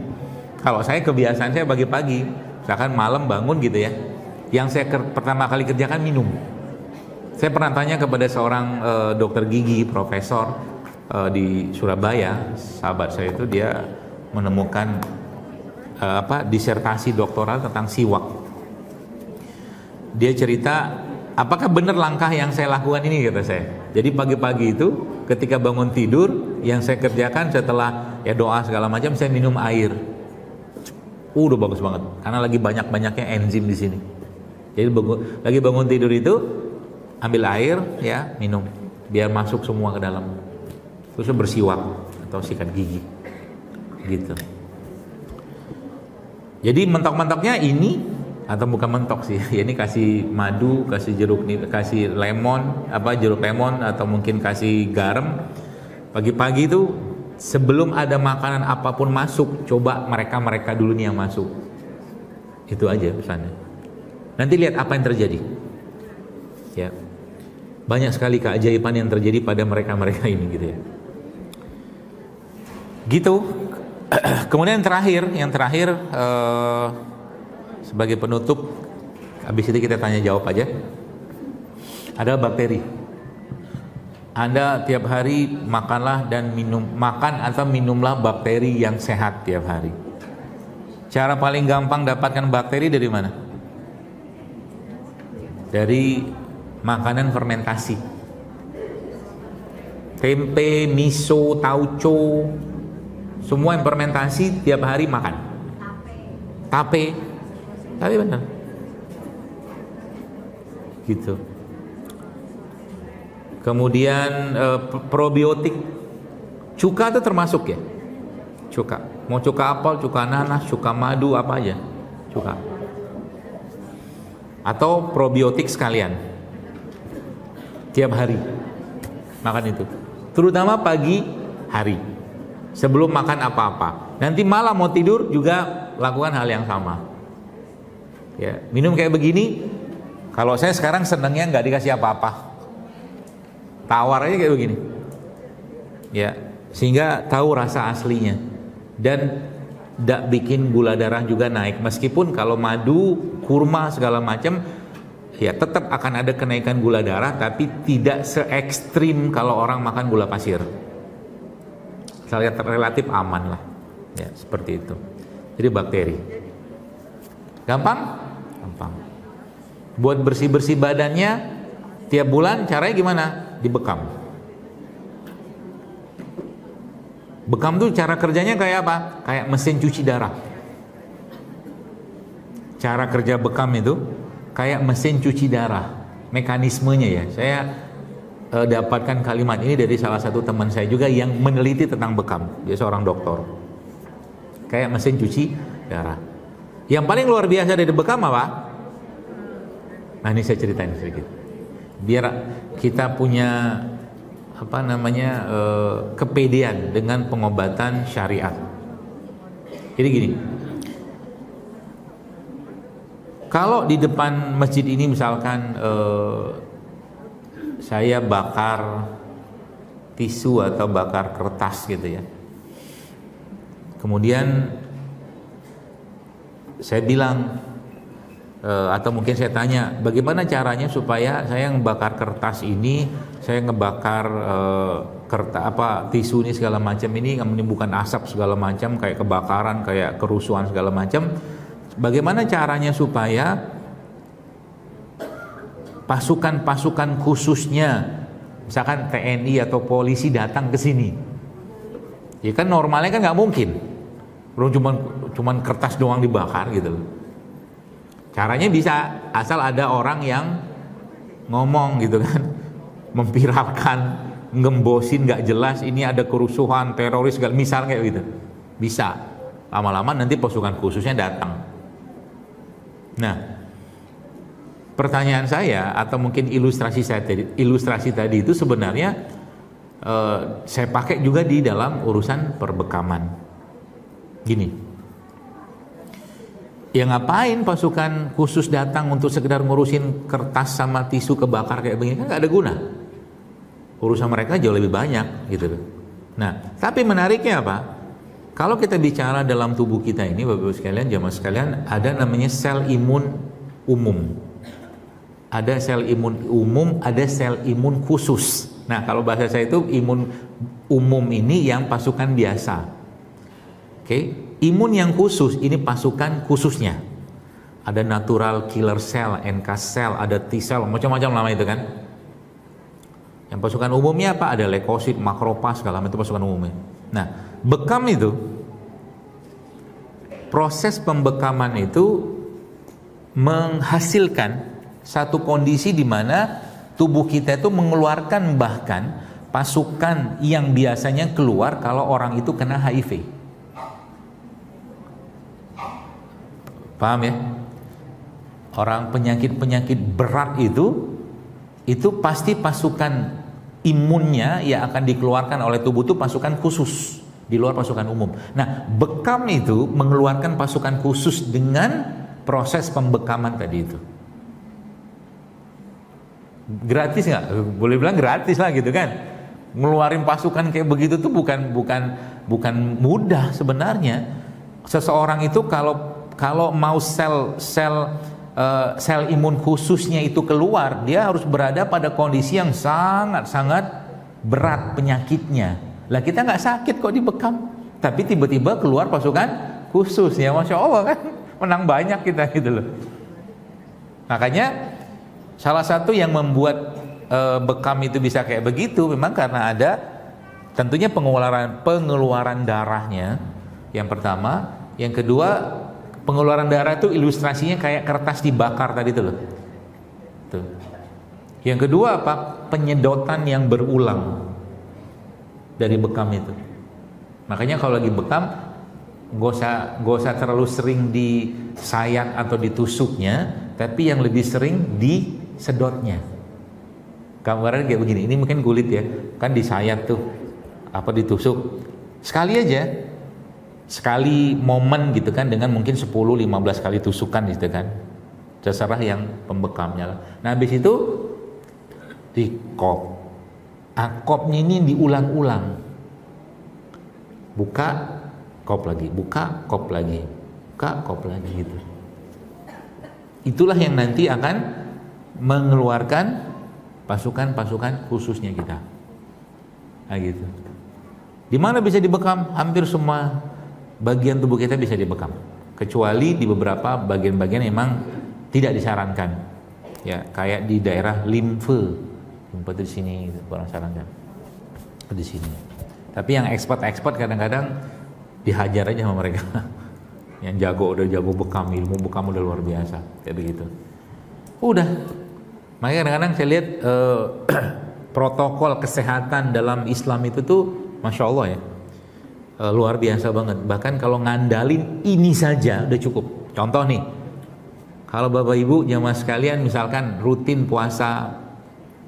Kalau saya kebiasaan saya pagi-pagi, misalkan malam bangun gitu ya, yang saya pertama kali kerjakan minum. Saya pernah tanya kepada seorang dokter gigi, profesor di Surabaya, sahabat saya itu, dia menemukan disertasi doktoral tentang siwak. Dia cerita, apakah benar langkah yang saya lakukan ini, kata saya. Jadi pagi-pagi itu ketika bangun tidur, yang saya kerjakan setelah ya doa segala macam, saya minum air. Udah bagus banget, karena lagi banyak-banyaknya enzim di sini. Jadi lagi bangun tidur itu ambil air ya, minum, biar masuk semua ke dalam. Terus bersiwak atau sikat gigi, gitu. Jadi mentok-mentoknya ini, atau bukan mentok sih, ya ini kasih madu, kasih jeruk, kasih lemon, jeruk lemon, atau mungkin kasih garam. Pagi-pagi itu sebelum ada makanan apapun masuk, coba mereka dulu nih yang masuk. Itu aja pesannya. Nanti lihat apa yang terjadi. Ya, banyak sekali keajaiban yang terjadi pada mereka ini gitu ya. Gitu. Kemudian yang terakhir sebagai penutup, habis itu kita tanya jawab aja. Ada bakteri. Anda tiap hari makan atau minumlah bakteri yang sehat tiap hari. Cara paling gampang dapatkan bakteri dari mana? Dari makanan fermentasi. Tempe, miso, tauco, semua yang fermentasi tiap hari makan. Tape benar. Gitu. Kemudian probiotik. Cuka itu termasuk ya? Cuka. Mau cuka apel, cuka nanas, cuka madu, apa aja? Cuka. Atau probiotik sekalian. Tiap hari makan itu. Terutama pagi hari. Sebelum makan apa-apa. Nanti malam mau tidur juga lakukan hal yang sama. Ya, minum kayak begini. Kalau saya sekarang senangnya nggak dikasih apa-apa, tawar aja kayak begini. Ya, sehingga tahu rasa aslinya dan tidak bikin gula darah juga naik. Meskipun kalau madu, kurma segala macam, ya tetap akan ada kenaikan gula darah, tapi tidak se ekstrim kalau orang makan gula pasir. Saya lihat relatif aman lah, ya seperti itu. Jadi bakteri, gampang. Buat bersih badannya tiap bulan, caranya gimana? Dibekam. Bekam tuh cara kerjanya kayak apa? Kayak mesin cuci darah. Cara kerja bekam itu kayak mesin cuci darah. Mekanismenya ya, saya dapatkan kalimat ini dari salah satu teman saya juga yang meneliti tentang bekam. Dia seorang dokter. Kayak mesin cuci darah. Yang paling luar biasa dari bekam apa? Nah, ini saya ceritain sedikit. Biar kita punya kepedean dengan pengobatan syariat. Jadi gini. Kalau di depan masjid ini misalkan saya bakar tisu atau bakar kertas gitu ya. Kemudian saya bilang atau mungkin saya tanya, bagaimana caranya supaya saya ngebakar kertas ini, saya ngebakar tisu ini segala macam ini menimbulkan asap segala macam, kayak kebakaran, kayak kerusuhan segala macam. Bagaimana caranya supaya pasukan-pasukan khususnya, misalkan TNI atau polisi datang ke sini? Ya kan normalnya kan nggak mungkin, cuman kertas doang dibakar gitu loh. Caranya bisa, asal ada orang yang ngomong gitu kan, memviralkan, ngembosin nggak jelas, ini ada kerusuhan, teroris, misal kayak gitu. Bisa. Lama-lama nanti pasukan khususnya datang. Nah, pertanyaan saya atau mungkin ilustrasi tadi itu sebenarnya saya pakai juga di dalam urusan perbekaman. Gini. Ya ngapain pasukan khusus datang untuk sekedar ngurusin kertas sama tisu kebakar kayak begini, kan nggak ada guna. Urusan mereka jauh lebih banyak gitu. Nah, tapi menariknya apa? Kalau kita bicara dalam tubuh kita ini, Bapak-Ibu sekalian, jamaah sekalian, ada namanya sel imun umum. Ada sel imun umum, ada sel imun khusus. Nah, kalau bahasa saya itu imun umum ini yang pasukan biasa. Oke. Imun yang khusus ini pasukan khususnya. Ada natural killer cell, NK cell, ada T cell, macam-macam nama itu kan. Yang pasukan umumnya apa? Ada leukosit, makropas, segala macam itu pasukan umumnya. Nah, bekam itu, proses pembekaman itu menghasilkan satu kondisi di mana tubuh kita itu mengeluarkan bahkan pasukan yang biasanya keluar kalau orang itu kena HIV. Paham ya? Orang penyakit-penyakit berat itu pasti pasukan imunnya yang akan dikeluarkan oleh tubuh itu pasukan khusus di luar pasukan umum. Nah, bekam itu mengeluarkan pasukan khusus dengan proses pembekaman tadi itu. Gratis nggak? Boleh bilang gratis lah gitu kan? Ngeluarin pasukan kayak begitu tuh bukan mudah sebenarnya. Seseorang itu kalau mau sel imun khususnya itu keluar, dia harus berada pada kondisi yang sangat-sangat berat penyakitnya. Lah kita nggak sakit kok dibekam, tapi tiba-tiba keluar pasukan khusus ya, Masya Allah kan, menang banyak kita gitu loh. Makanya salah satu yang membuat bekam itu bisa kayak begitu memang karena ada tentunya pengeluaran darahnya yang pertama, yang kedua pengeluaran darah itu ilustrasinya kayak kertas dibakar tadi itu loh. Tuh. Yang kedua apa? Penyedotan yang berulang dari bekam itu. Makanya kalau lagi bekam gak usah terlalu sering disayat atau ditusuknya, tapi yang lebih sering disedotnya. Gambarannya kayak begini. Ini mungkin kulit ya, kan disayat tuh, apa ditusuk. Sekali aja. Sekali momen gitu kan, dengan mungkin 10-15 kali tusukan gitu kan, terserah yang pembekamnya. Nah habis itu dikop, kopnya ini diulang-ulang, buka kop lagi, buka kop lagi, buka kop lagi gitu. Itulah yang nanti akan mengeluarkan pasukan-pasukan khususnya kita. Nah gitu. Di mana bisa dibekam? Hampir semua bagian tubuh kita bisa dibekam, kecuali di beberapa bagian-bagian memang tidak disarankan. Ya, kayak di daerah limfe itu di sini, orang sarankan di sini. Tapi yang expert kadang-kadang dihajar aja sama mereka. Yang udah jago bekam, ilmu bekam udah luar biasa, kayak begitu. Udah, makanya kadang-kadang saya lihat protokol kesehatan dalam Islam itu tuh, Masya Allah ya. Luar biasa banget. Bahkan kalau ngandalin ini saja udah cukup. Contoh nih, kalau Bapak Ibu jamaah sekalian misalkan rutin puasa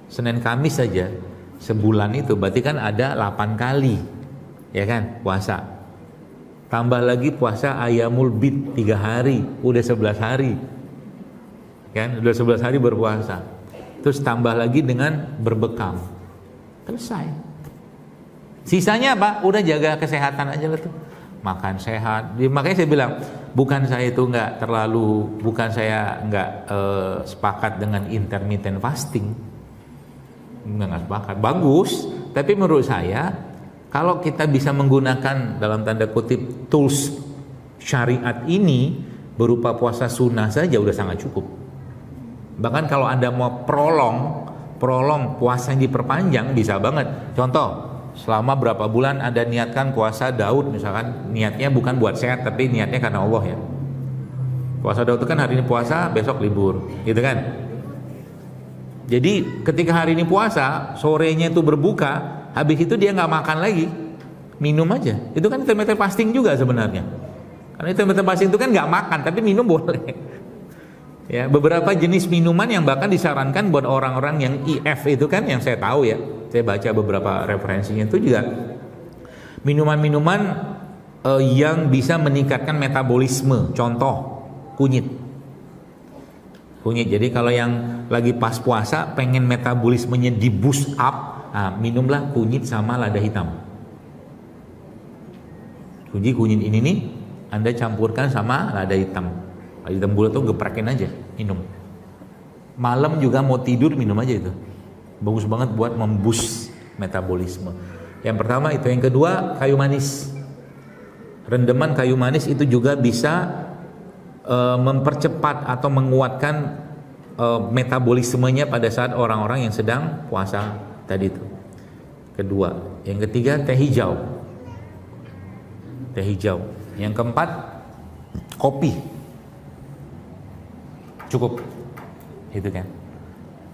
Senin Kamis saja sebulan itu berarti kan ada 8 kali ya kan puasa. Tambah lagi puasa Ayyamul Bid 3 hari, udah 11 hari kan, udah 11 hari berpuasa. Terus tambah lagi dengan berbekam, selesai. Sisanya apa? Udah jaga kesehatan aja lah tuh. Makan sehat. Makanya saya bilang, bukan saya nggak sepakat dengan intermittent fasting. Nggak sepakat. Bagus, tapi menurut saya kalau kita bisa menggunakan dalam tanda kutip tools syariat ini berupa puasa sunnah saja udah sangat cukup. Bahkan kalau Anda mau prolong puasa yang diperpanjang bisa banget. Contoh, selama berapa bulan Anda niatkan puasa Daud misalkan, niatnya bukan buat sehat tapi niatnya karena Allah ya. Puasa Daud itu kan hari ini puasa, besok libur, gitu kan? Jadi ketika hari ini puasa, sorenya itu berbuka, habis itu dia nggak makan lagi, minum aja. Itu kan intermittent fasting juga sebenarnya. Karena intermittent fasting itu kan nggak makan, tapi minum boleh. Ya, beberapa jenis minuman yang bahkan disarankan buat orang-orang yang IF itu kan, yang saya tahu ya, saya baca beberapa referensinya itu juga minuman-minuman yang bisa meningkatkan metabolisme. Contoh, kunyit. Jadi kalau yang lagi pas puasa pengen metabolismenya di boost up, nah, minumlah kunyit sama lada hitam. Kunyit ini nih Anda campurkan sama lada hitam. Lada hitam bulat tuh geprekin aja, minum. Malam juga mau tidur minum aja itu. Bagus banget buat memboost metabolisme. Yang pertama itu, yang kedua kayu manis. Rendeman kayu manis itu juga bisa mempercepat atau menguatkan metabolismenya pada saat orang-orang yang sedang puasa tadi itu. Kedua, yang ketiga teh hijau. Yang keempat kopi. Cukup. Itu kan.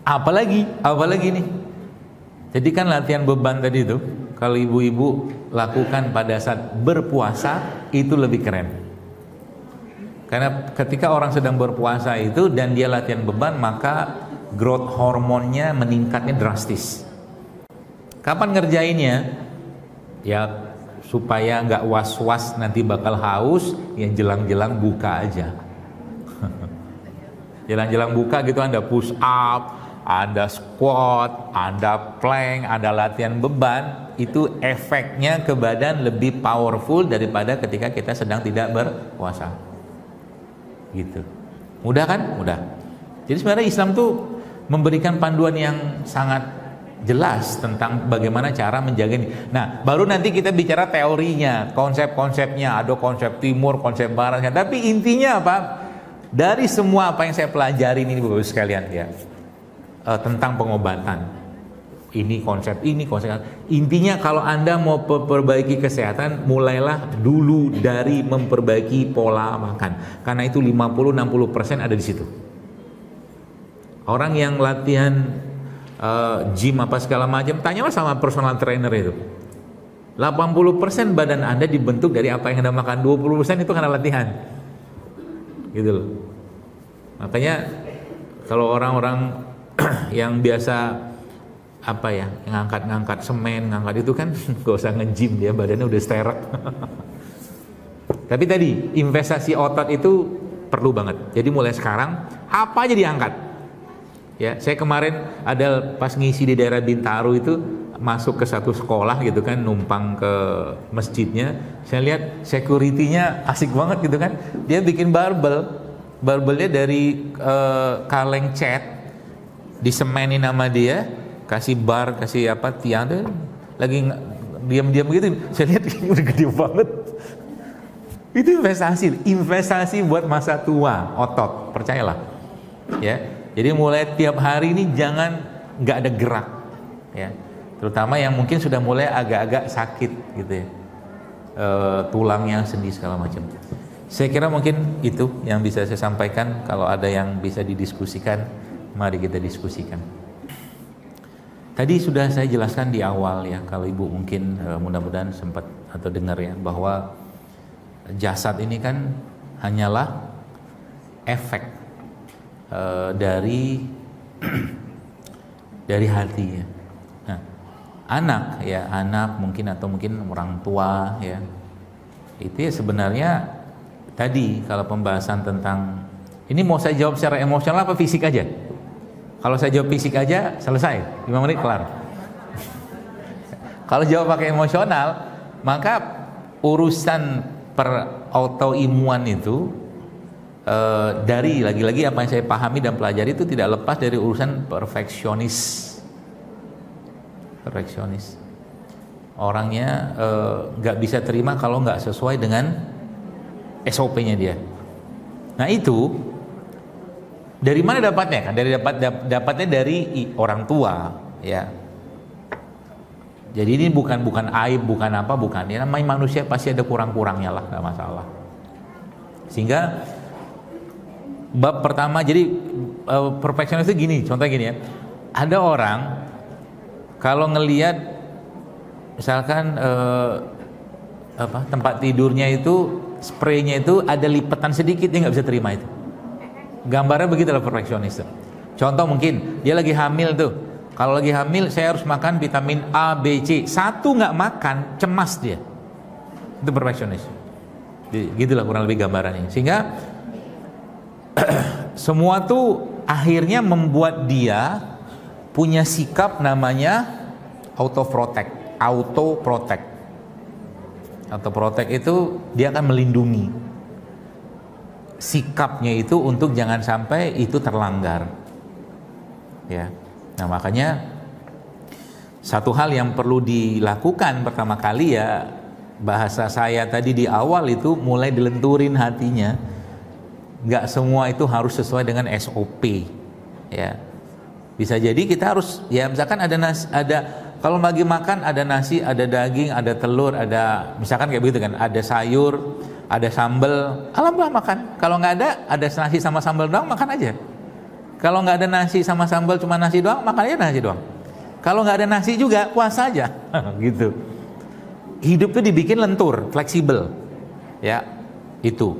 Apalagi nih. Jadi kan latihan beban tadi itu kalau ibu-ibu lakukan pada saat berpuasa itu lebih keren. Karena ketika orang sedang berpuasa itu dan dia latihan beban, maka growth hormonnya meningkatnya drastis. Kapan ngerjainnya? Ya supaya nggak was-was nanti bakal haus, yang jelang-jelang buka aja. Jelang-jelang buka gitu Anda push up, ada squat, ada plank, ada latihan beban, itu efeknya ke badan lebih powerful daripada ketika kita sedang tidak berpuasa. Gitu. Mudah kan? Mudah. Jadi sebenarnya Islam tuh memberikan panduan yang sangat jelas tentang bagaimana cara menjaga ini. Nah, baru nanti kita bicara teorinya, konsep-konsepnya, ada konsep timur, konsep barat. Tapi intinya apa? Dari semua apa yang saya pelajari ini Bapak-Ibu sekalian ya, tentang pengobatan. Ini konsep. Intinya kalau Anda mau perbaiki kesehatan, mulailah dulu dari memperbaiki pola makan. Karena itu 50-60% ada di situ. Orang yang latihan gym apa segala macam, tanyalah sama personal trainer itu. 80% badan Anda dibentuk dari apa yang Anda makan, 20% itu karena latihan. Gitu loh. Makanya kalau orang-orang yang biasa ngangkat semen, ngangkat itu kan gak usah nge-gym, dia badannya udah sterek. Tapi tadi investasi otot itu perlu banget. Jadi mulai sekarang apa aja diangkat. Ya, saya kemarin ada pas ngisi di daerah Bintaro itu, masuk ke satu sekolah gitu kan, numpang ke masjidnya, saya lihat security-nya asik banget gitu kan. Dia bikin barbelnya dari kaleng cat, disemenin sama dia, kasih bar, kasih tiang deh, lagi diam-diam gitu. Saya lihat ini udah gede banget. Itu investasi buat masa tua, otot, percayalah. Ya, jadi mulai tiap hari ini jangan nggak ada gerak, ya. Terutama yang mungkin sudah mulai agak-agak sakit gitu ya, tulangnya, sendi segala macam. Saya kira mungkin itu yang bisa saya sampaikan. Kalau ada yang bisa didiskusikan, mari kita diskusikan. Tadi sudah saya jelaskan di awal ya, kalau ibu mungkin mudah-mudahan sempat atau dengar ya, bahwa jasad ini kan hanyalah efek dari hati ya. Nah, anak mungkin atau mungkin orang tua ya, itu ya sebenarnya tadi kalau pembahasan tentang ini mau saya jawab secara emosional apa fisik aja? Kalau saya jawab fisik aja selesai, 5 menit kelar. Kalau jawab pakai emosional, maka urusan autoimuan itu dari lagi-lagi apa yang saya pahami dan pelajari itu tidak lepas dari urusan perfeksionis. Orangnya nggak bisa terima kalau nggak sesuai dengan SOP-nya dia. Nah itu dari mana dapatnya kan? Dapatnya dari orang tua, ya. Jadi ini bukan aib, bukan apa, bukan. Ya namanya manusia pasti ada kurang-kurangnya lah, nggak masalah. Sehingga Bab pertama, jadi perfeksionis itu gini, contohnya gini ya. Ada orang kalau ngelihat misalkan tempat tidurnya itu spraynya itu ada lipatan sedikit, dia nggak bisa terima itu. Gambarnya begitulah perfeksionis tuh. Contoh mungkin dia lagi hamil tuh. Kalau lagi hamil saya harus makan vitamin A, B, C. Satu nggak makan, cemas dia. Itu perfeksionis. Gitulah kurang lebih gambarannya. Sehingga semua tuh akhirnya membuat dia punya sikap namanya autoprotect. Autoprotect itu dia akan melindungi. Sikapnya itu untuk jangan sampai itu terlanggar. Ya. Nah, makanya satu hal yang perlu dilakukan pertama kali ya, bahasa saya tadi di awal itu mulai dilenturin hatinya. Nggak semua itu harus sesuai dengan SOP, ya. Bisa jadi kita harus, ya misalkan kalau bagi makan ada nasi, ada daging, ada telur, ada misalkan kayak begitu kan, ada sayur, ada sambal, alhamdulillah makan. Kalau nggak ada nasi sama sambal doang, makan aja. Kalau nggak ada nasi sama sambal, cuma nasi doang, makan aja nasi doang. Kalau nggak ada nasi juga, puasa aja, gitu. Hidup tuh dibikin lentur, fleksibel, ya, itu.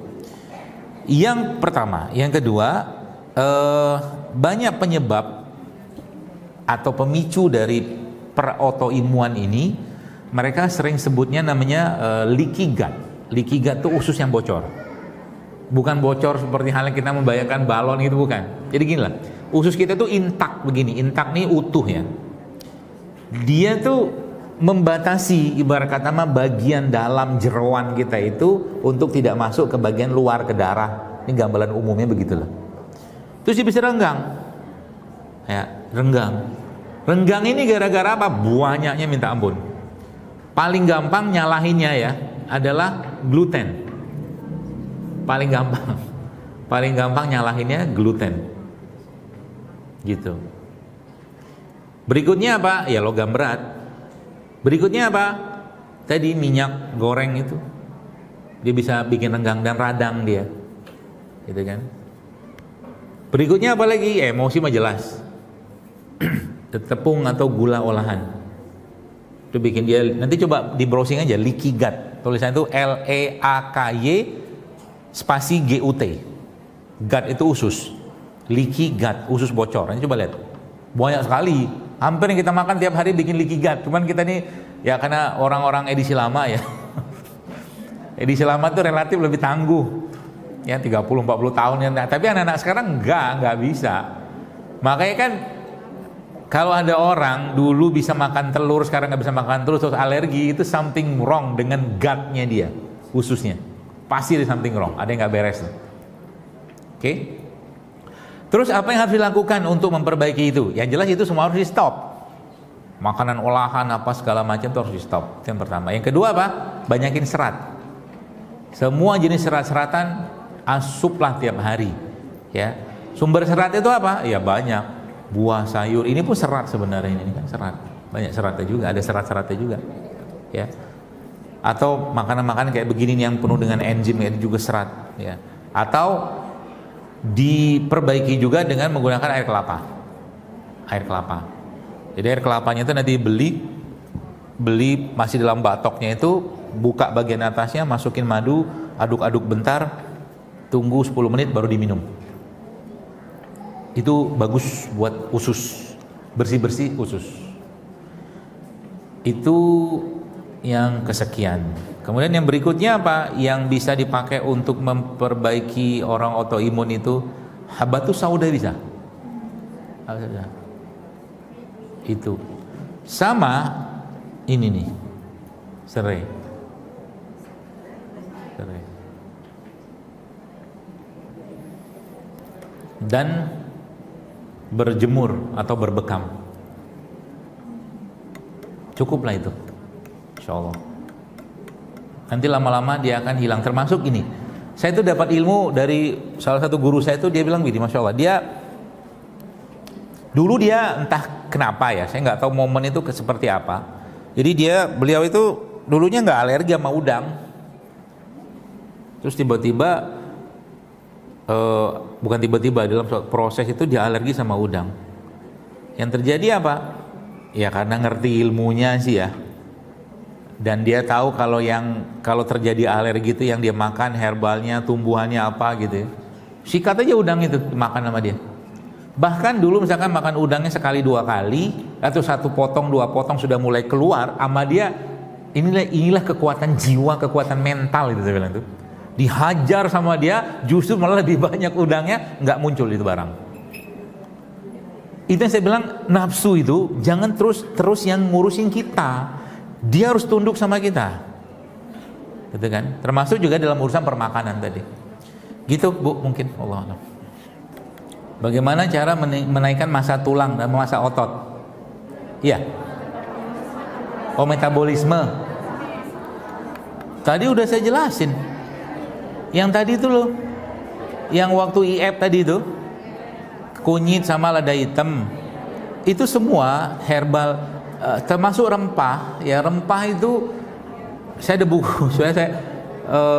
Yang pertama, yang kedua, banyak penyebab atau pemicu dari perautoimuan ini, mereka sering sebutnya namanya leaky gut. Leaky gut itu usus yang bocor. Bukan bocor seperti halnya kita membayangkan balon itu, bukan. Jadi gini lah, usus kita tuh intak begini, intak nih utuh ya. Dia tuh membatasi ibarat kata bagian dalam jeroan kita itu untuk tidak masuk ke bagian luar, ke darah. Ini gambaran umumnya begitulah. Terus dia bisa renggang. Ya, renggang. Renggang ini gara-gara apa? Banyaknya minta ampun. Paling gampang nyalahinnya ya adalah gluten. Paling gampang. Paling gampang nyalahinnya gluten. Gitu. Berikutnya apa? Ya logam berat. Berikutnya apa? Tadi minyak goreng itu. Dia bisa bikin renggang dan radang dia. Gitu kan. Berikutnya apa lagi? Emosi mah jelas. Tepung atau gula olahan. Itu bikin dia, nanti coba di browsing aja leaky gut. Tulisannya itu LEAKY spasi GUT. Gut itu usus. Leaky gut, usus bocor. Nanti coba lihat. Banyak sekali. Hampir yang kita makan tiap hari bikin leaky gut. Cuman kita nih ya karena orang-orang edisi lama ya. Edisi lama tuh relatif lebih tangguh. Ya 30-40 tahun ya. Nah, tapi anak-anak sekarang enggak bisa. Makanya kan kalau ada orang dulu bisa makan telur, sekarang nggak bisa makan telur, terus alergi, itu something wrong dengan gutnya dia, ususnya. Pasti ada something wrong, ada yang nggak beres. Oke? Terus apa yang harus dilakukan untuk memperbaiki itu? Yang jelas itu semua harus di stop. Makanan olahan apa segala macam itu harus di stop. Itu yang pertama. Yang kedua apa? Banyakin serat. Semua jenis serat-seratan asuplah tiap hari. Ya. Sumber serat itu apa? Ya banyak. Buah, sayur, ini pun serat sebenarnya, ini kan serat. Banyak seratnya juga, ada serat-seratnya juga. Ya. Atau makanan-makanan kayak begini yang penuh dengan enzim, itu juga serat, ya. Atau diperbaiki juga dengan menggunakan air kelapa. Air kelapa. Jadi air kelapanya itu nanti beli masih dalam batoknya itu, buka bagian atasnya, masukin madu, aduk-aduk bentar, tunggu 10 menit baru diminum. Itu bagus buat usus, bersih-bersih usus. Itu yang kesekian. Kemudian yang berikutnya apa? Yang bisa dipakai untuk memperbaiki orang autoimun itu habatus sauda bisa. Itu sama ini nih, serai. Dan berjemur atau berbekam, cukuplah itu, insya Allah. Nanti lama-lama dia akan hilang. Termasuk ini, saya itu dapat ilmu dari salah satu guru saya itu, dia bilang begini, masya Allah, dulu dia entah kenapa ya, saya nggak tahu momen itu seperti apa. Jadi beliau itu dulunya nggak alergi sama udang, terus tiba-tiba bukan tiba-tiba, dalam proses itu dia alergi sama udang. Yang terjadi apa? Ya karena ngerti ilmunya sih ya. Dan dia tahu kalau terjadi alergi itu yang dia makan herbalnya, tumbuhannya apa gitu ya. Sikat aja udang itu makan sama dia. Bahkan dulu misalkan makan udangnya sekali 2 kali atau 1 potong 2 potong sudah mulai keluar sama dia, inilah kekuatan jiwa, kekuatan mental itu saya bilang tuh. Dihajar sama dia, justru malah lebih banyak udangnya, nggak muncul itu barang. Itu yang saya bilang, nafsu itu jangan terus yang ngurusin kita. Dia harus tunduk sama kita, gitu kan? Termasuk juga dalam urusan permakanan tadi. Gitu Bu, mungkin Allah Allah. Bagaimana cara menaikkan massa tulang dan massa otot? Iya. Oh, metabolisme. Tadi udah saya jelasin. Yang tadi itu loh, yang waktu IF tadi itu, kunyit sama lada hitam, itu semua herbal, termasuk rempah. Ya rempah itu, saya ada buku, saya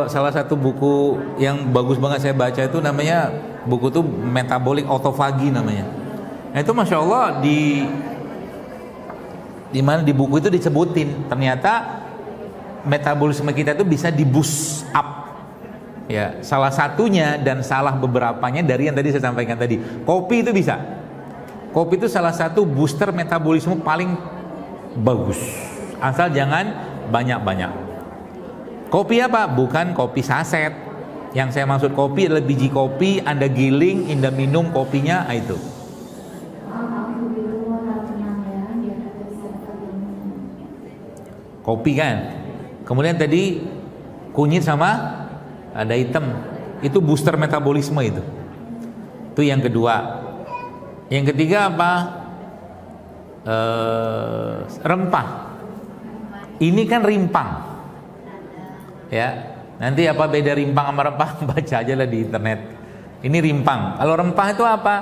salah satu buku yang bagus banget saya baca itu namanya, buku itu Metabolic Autophagy namanya. Nah itu masya Allah di mana di buku itu disebutin ternyata metabolisme kita itu bisa di boost up. Ya, salah satunya dan salah beberapanya dari yang tadi saya sampaikan tadi. Kopi itu bisa. Kopi itu salah satu booster metabolisme paling bagus. Asal jangan banyak-banyak. Kopi apa? Bukan kopi saset. Yang saya maksud kopi adalah biji kopi, Anda giling, Anda minum kopinya, itu. Kopi kan. Kemudian tadi kunyit sama ada hitam, itu booster metabolisme itu. Itu yang kedua. Yang ketiga apa? Rempah. Ini kan rimpang. Ya, nanti apa beda rimpang sama rempah? Baca aja lah di internet. Ini rimpang. Kalau rempah itu apa?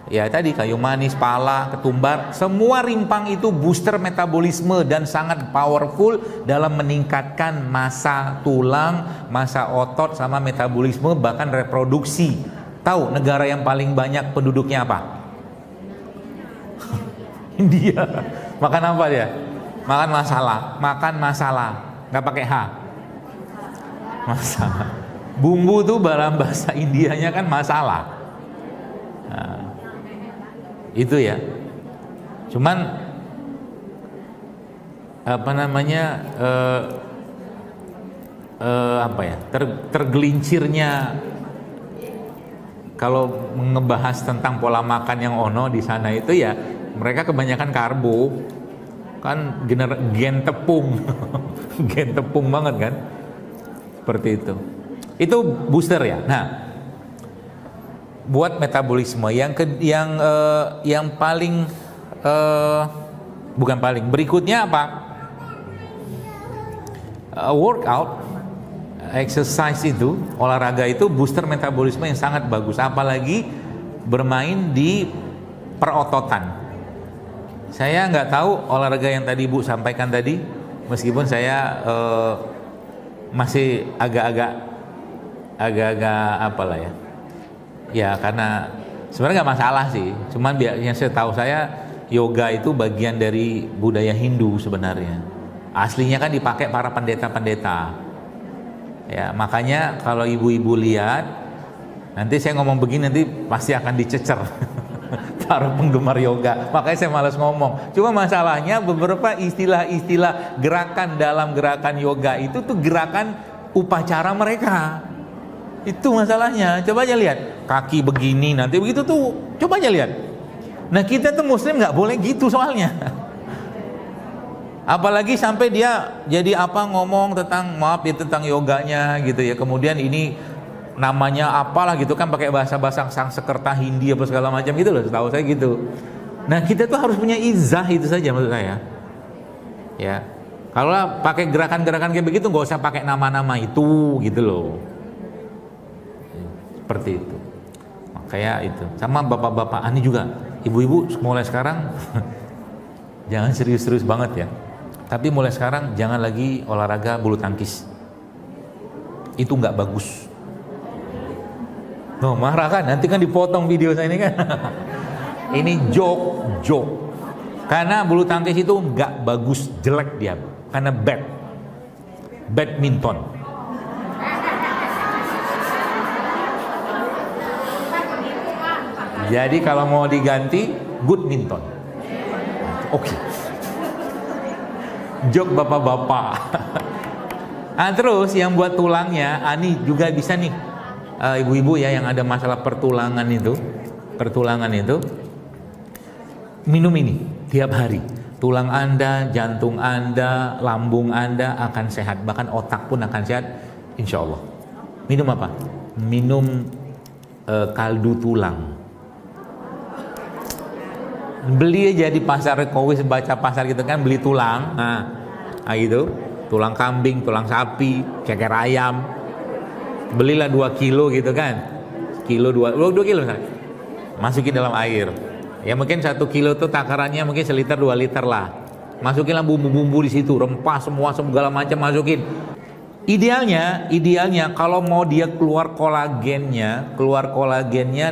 Ya tadi kayu manis, pala, ketumbar, semua rimpang itu booster metabolisme dan sangat powerful dalam meningkatkan massa tulang, massa otot sama metabolisme, bahkan reproduksi. Tahu negara yang paling banyak penduduknya apa? India. Makan apa dia? Makan masalah, nggak pakai H. Masalah. Bumbu tuh dalam bahasa Indianya kan masalah. Nah, itu ya. Cuman apa namanya tergelincirnya kalau ngebahas tentang pola makan yang ono di sana itu ya, mereka kebanyakan karbo kan, gen tepung gen tepung banget kan, seperti itu booster ya. Nah, buat metabolisme yang paling bukan paling, berikutnya apa? Workout, exercise itu, olahraga itu booster metabolisme yang sangat bagus, apalagi bermain di perototan. Saya nggak tahu olahraga yang tadi Ibu sampaikan tadi, meskipun saya masih agak-agak apalah ya. Ya karena sebenarnya nggak masalah sih, cuman yang saya tahu saya yoga itu bagian dari budaya Hindu sebenarnya. Aslinya kan dipakai para pendeta-pendeta. Ya makanya kalau ibu-ibu lihat, nanti saya ngomong begini nanti pasti akan dicecer para penggemar yoga. Makanya saya malas ngomong. Cuma masalahnya beberapa istilah-istilah gerakan dalam gerakan yoga itu tuh gerakan upacara mereka. Itu masalahnya. Coba aja lihat, kaki begini nanti begitu tuh. Coba aja lihat. Nah kita tuh Muslim nggak boleh gitu soalnya. Apalagi sampai dia jadi apa ngomong tentang tentang yoganya gitu ya. Kemudian ini namanya apalah gitu kan, pakai bahasa-bahasa Sanskerta Hindi apa segala macam gitu loh, setahu saya gitu. Nah kita tuh harus punya izah, itu saja maksud saya. Ya, kalau pakai gerakan-gerakan kayak begitu nggak usah pakai nama-nama itu gitu loh. Seperti itu. Makanya itu. Sama bapak-bapak, ini juga ibu-ibu mulai sekarang jangan serius-serius banget ya. Tapi mulai sekarang jangan lagi olahraga bulu tangkis. Itu nggak bagus. Oh, marah kan? Nanti kan dipotong video saya ini kan. Ini joke. Karena bulu tangkis itu nggak bagus, jelek dia. Karena badminton. Jadi kalau mau diganti, goodminton. Oke. Joke bapak-bapak. Nah, terus yang buat tulangnya, ini juga bisa nih, ibu-ibu ya yang ada masalah pertulangan itu, minum ini tiap hari. Tulang Anda, jantung Anda, lambung Anda akan sehat, bahkan otak pun akan sehat, insya Allah. Minum apa? Minum kaldu tulang. Beli aja di pasar Kowis, baca pasar gitu kan, beli tulang, nah gitu, tulang kambing, tulang sapi, ceker ayam, belilah 2 kilo gitu kan, 2 kilo misalnya, masukin dalam air, ya mungkin 1 kilo tuh takarannya mungkin 1 liter 2 liter lah, masukinlah bumbu-bumbu di situ, rempah semua segala macam masukin. Idealnya kalau mau dia keluar kolagennya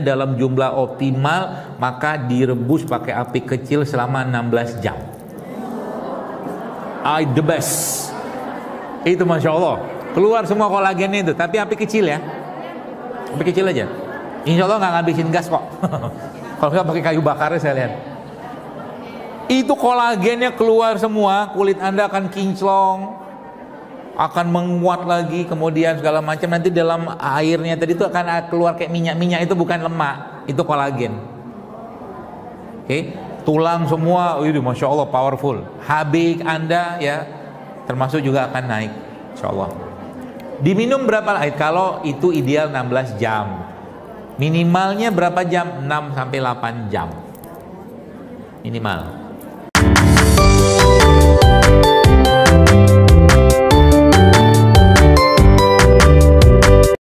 dalam jumlah optimal, maka direbus pakai api kecil selama 16 jam. The best. Itu Masya Allah, keluar semua kolagennya itu, tapi api kecil ya, api kecil aja. Insya Allah nggak ngabisin gas kok. Kalau nggak pakai kayu bakarnya saya lihat. Itu kolagennya keluar semua, kulit Anda akan kinclong, akan menguat lagi, kemudian segala macam. Nanti dalam airnya tadi itu akan keluar kayak minyak itu bukan lemak, itu kolagen. Oke, tulang semua, Masya Allah powerful. HB Anda ya termasuk juga akan naik, Insya Allah. Diminum berapa air? Kalau itu ideal 16 jam. Minimalnya berapa jam? 6 sampai 8 jam minimal.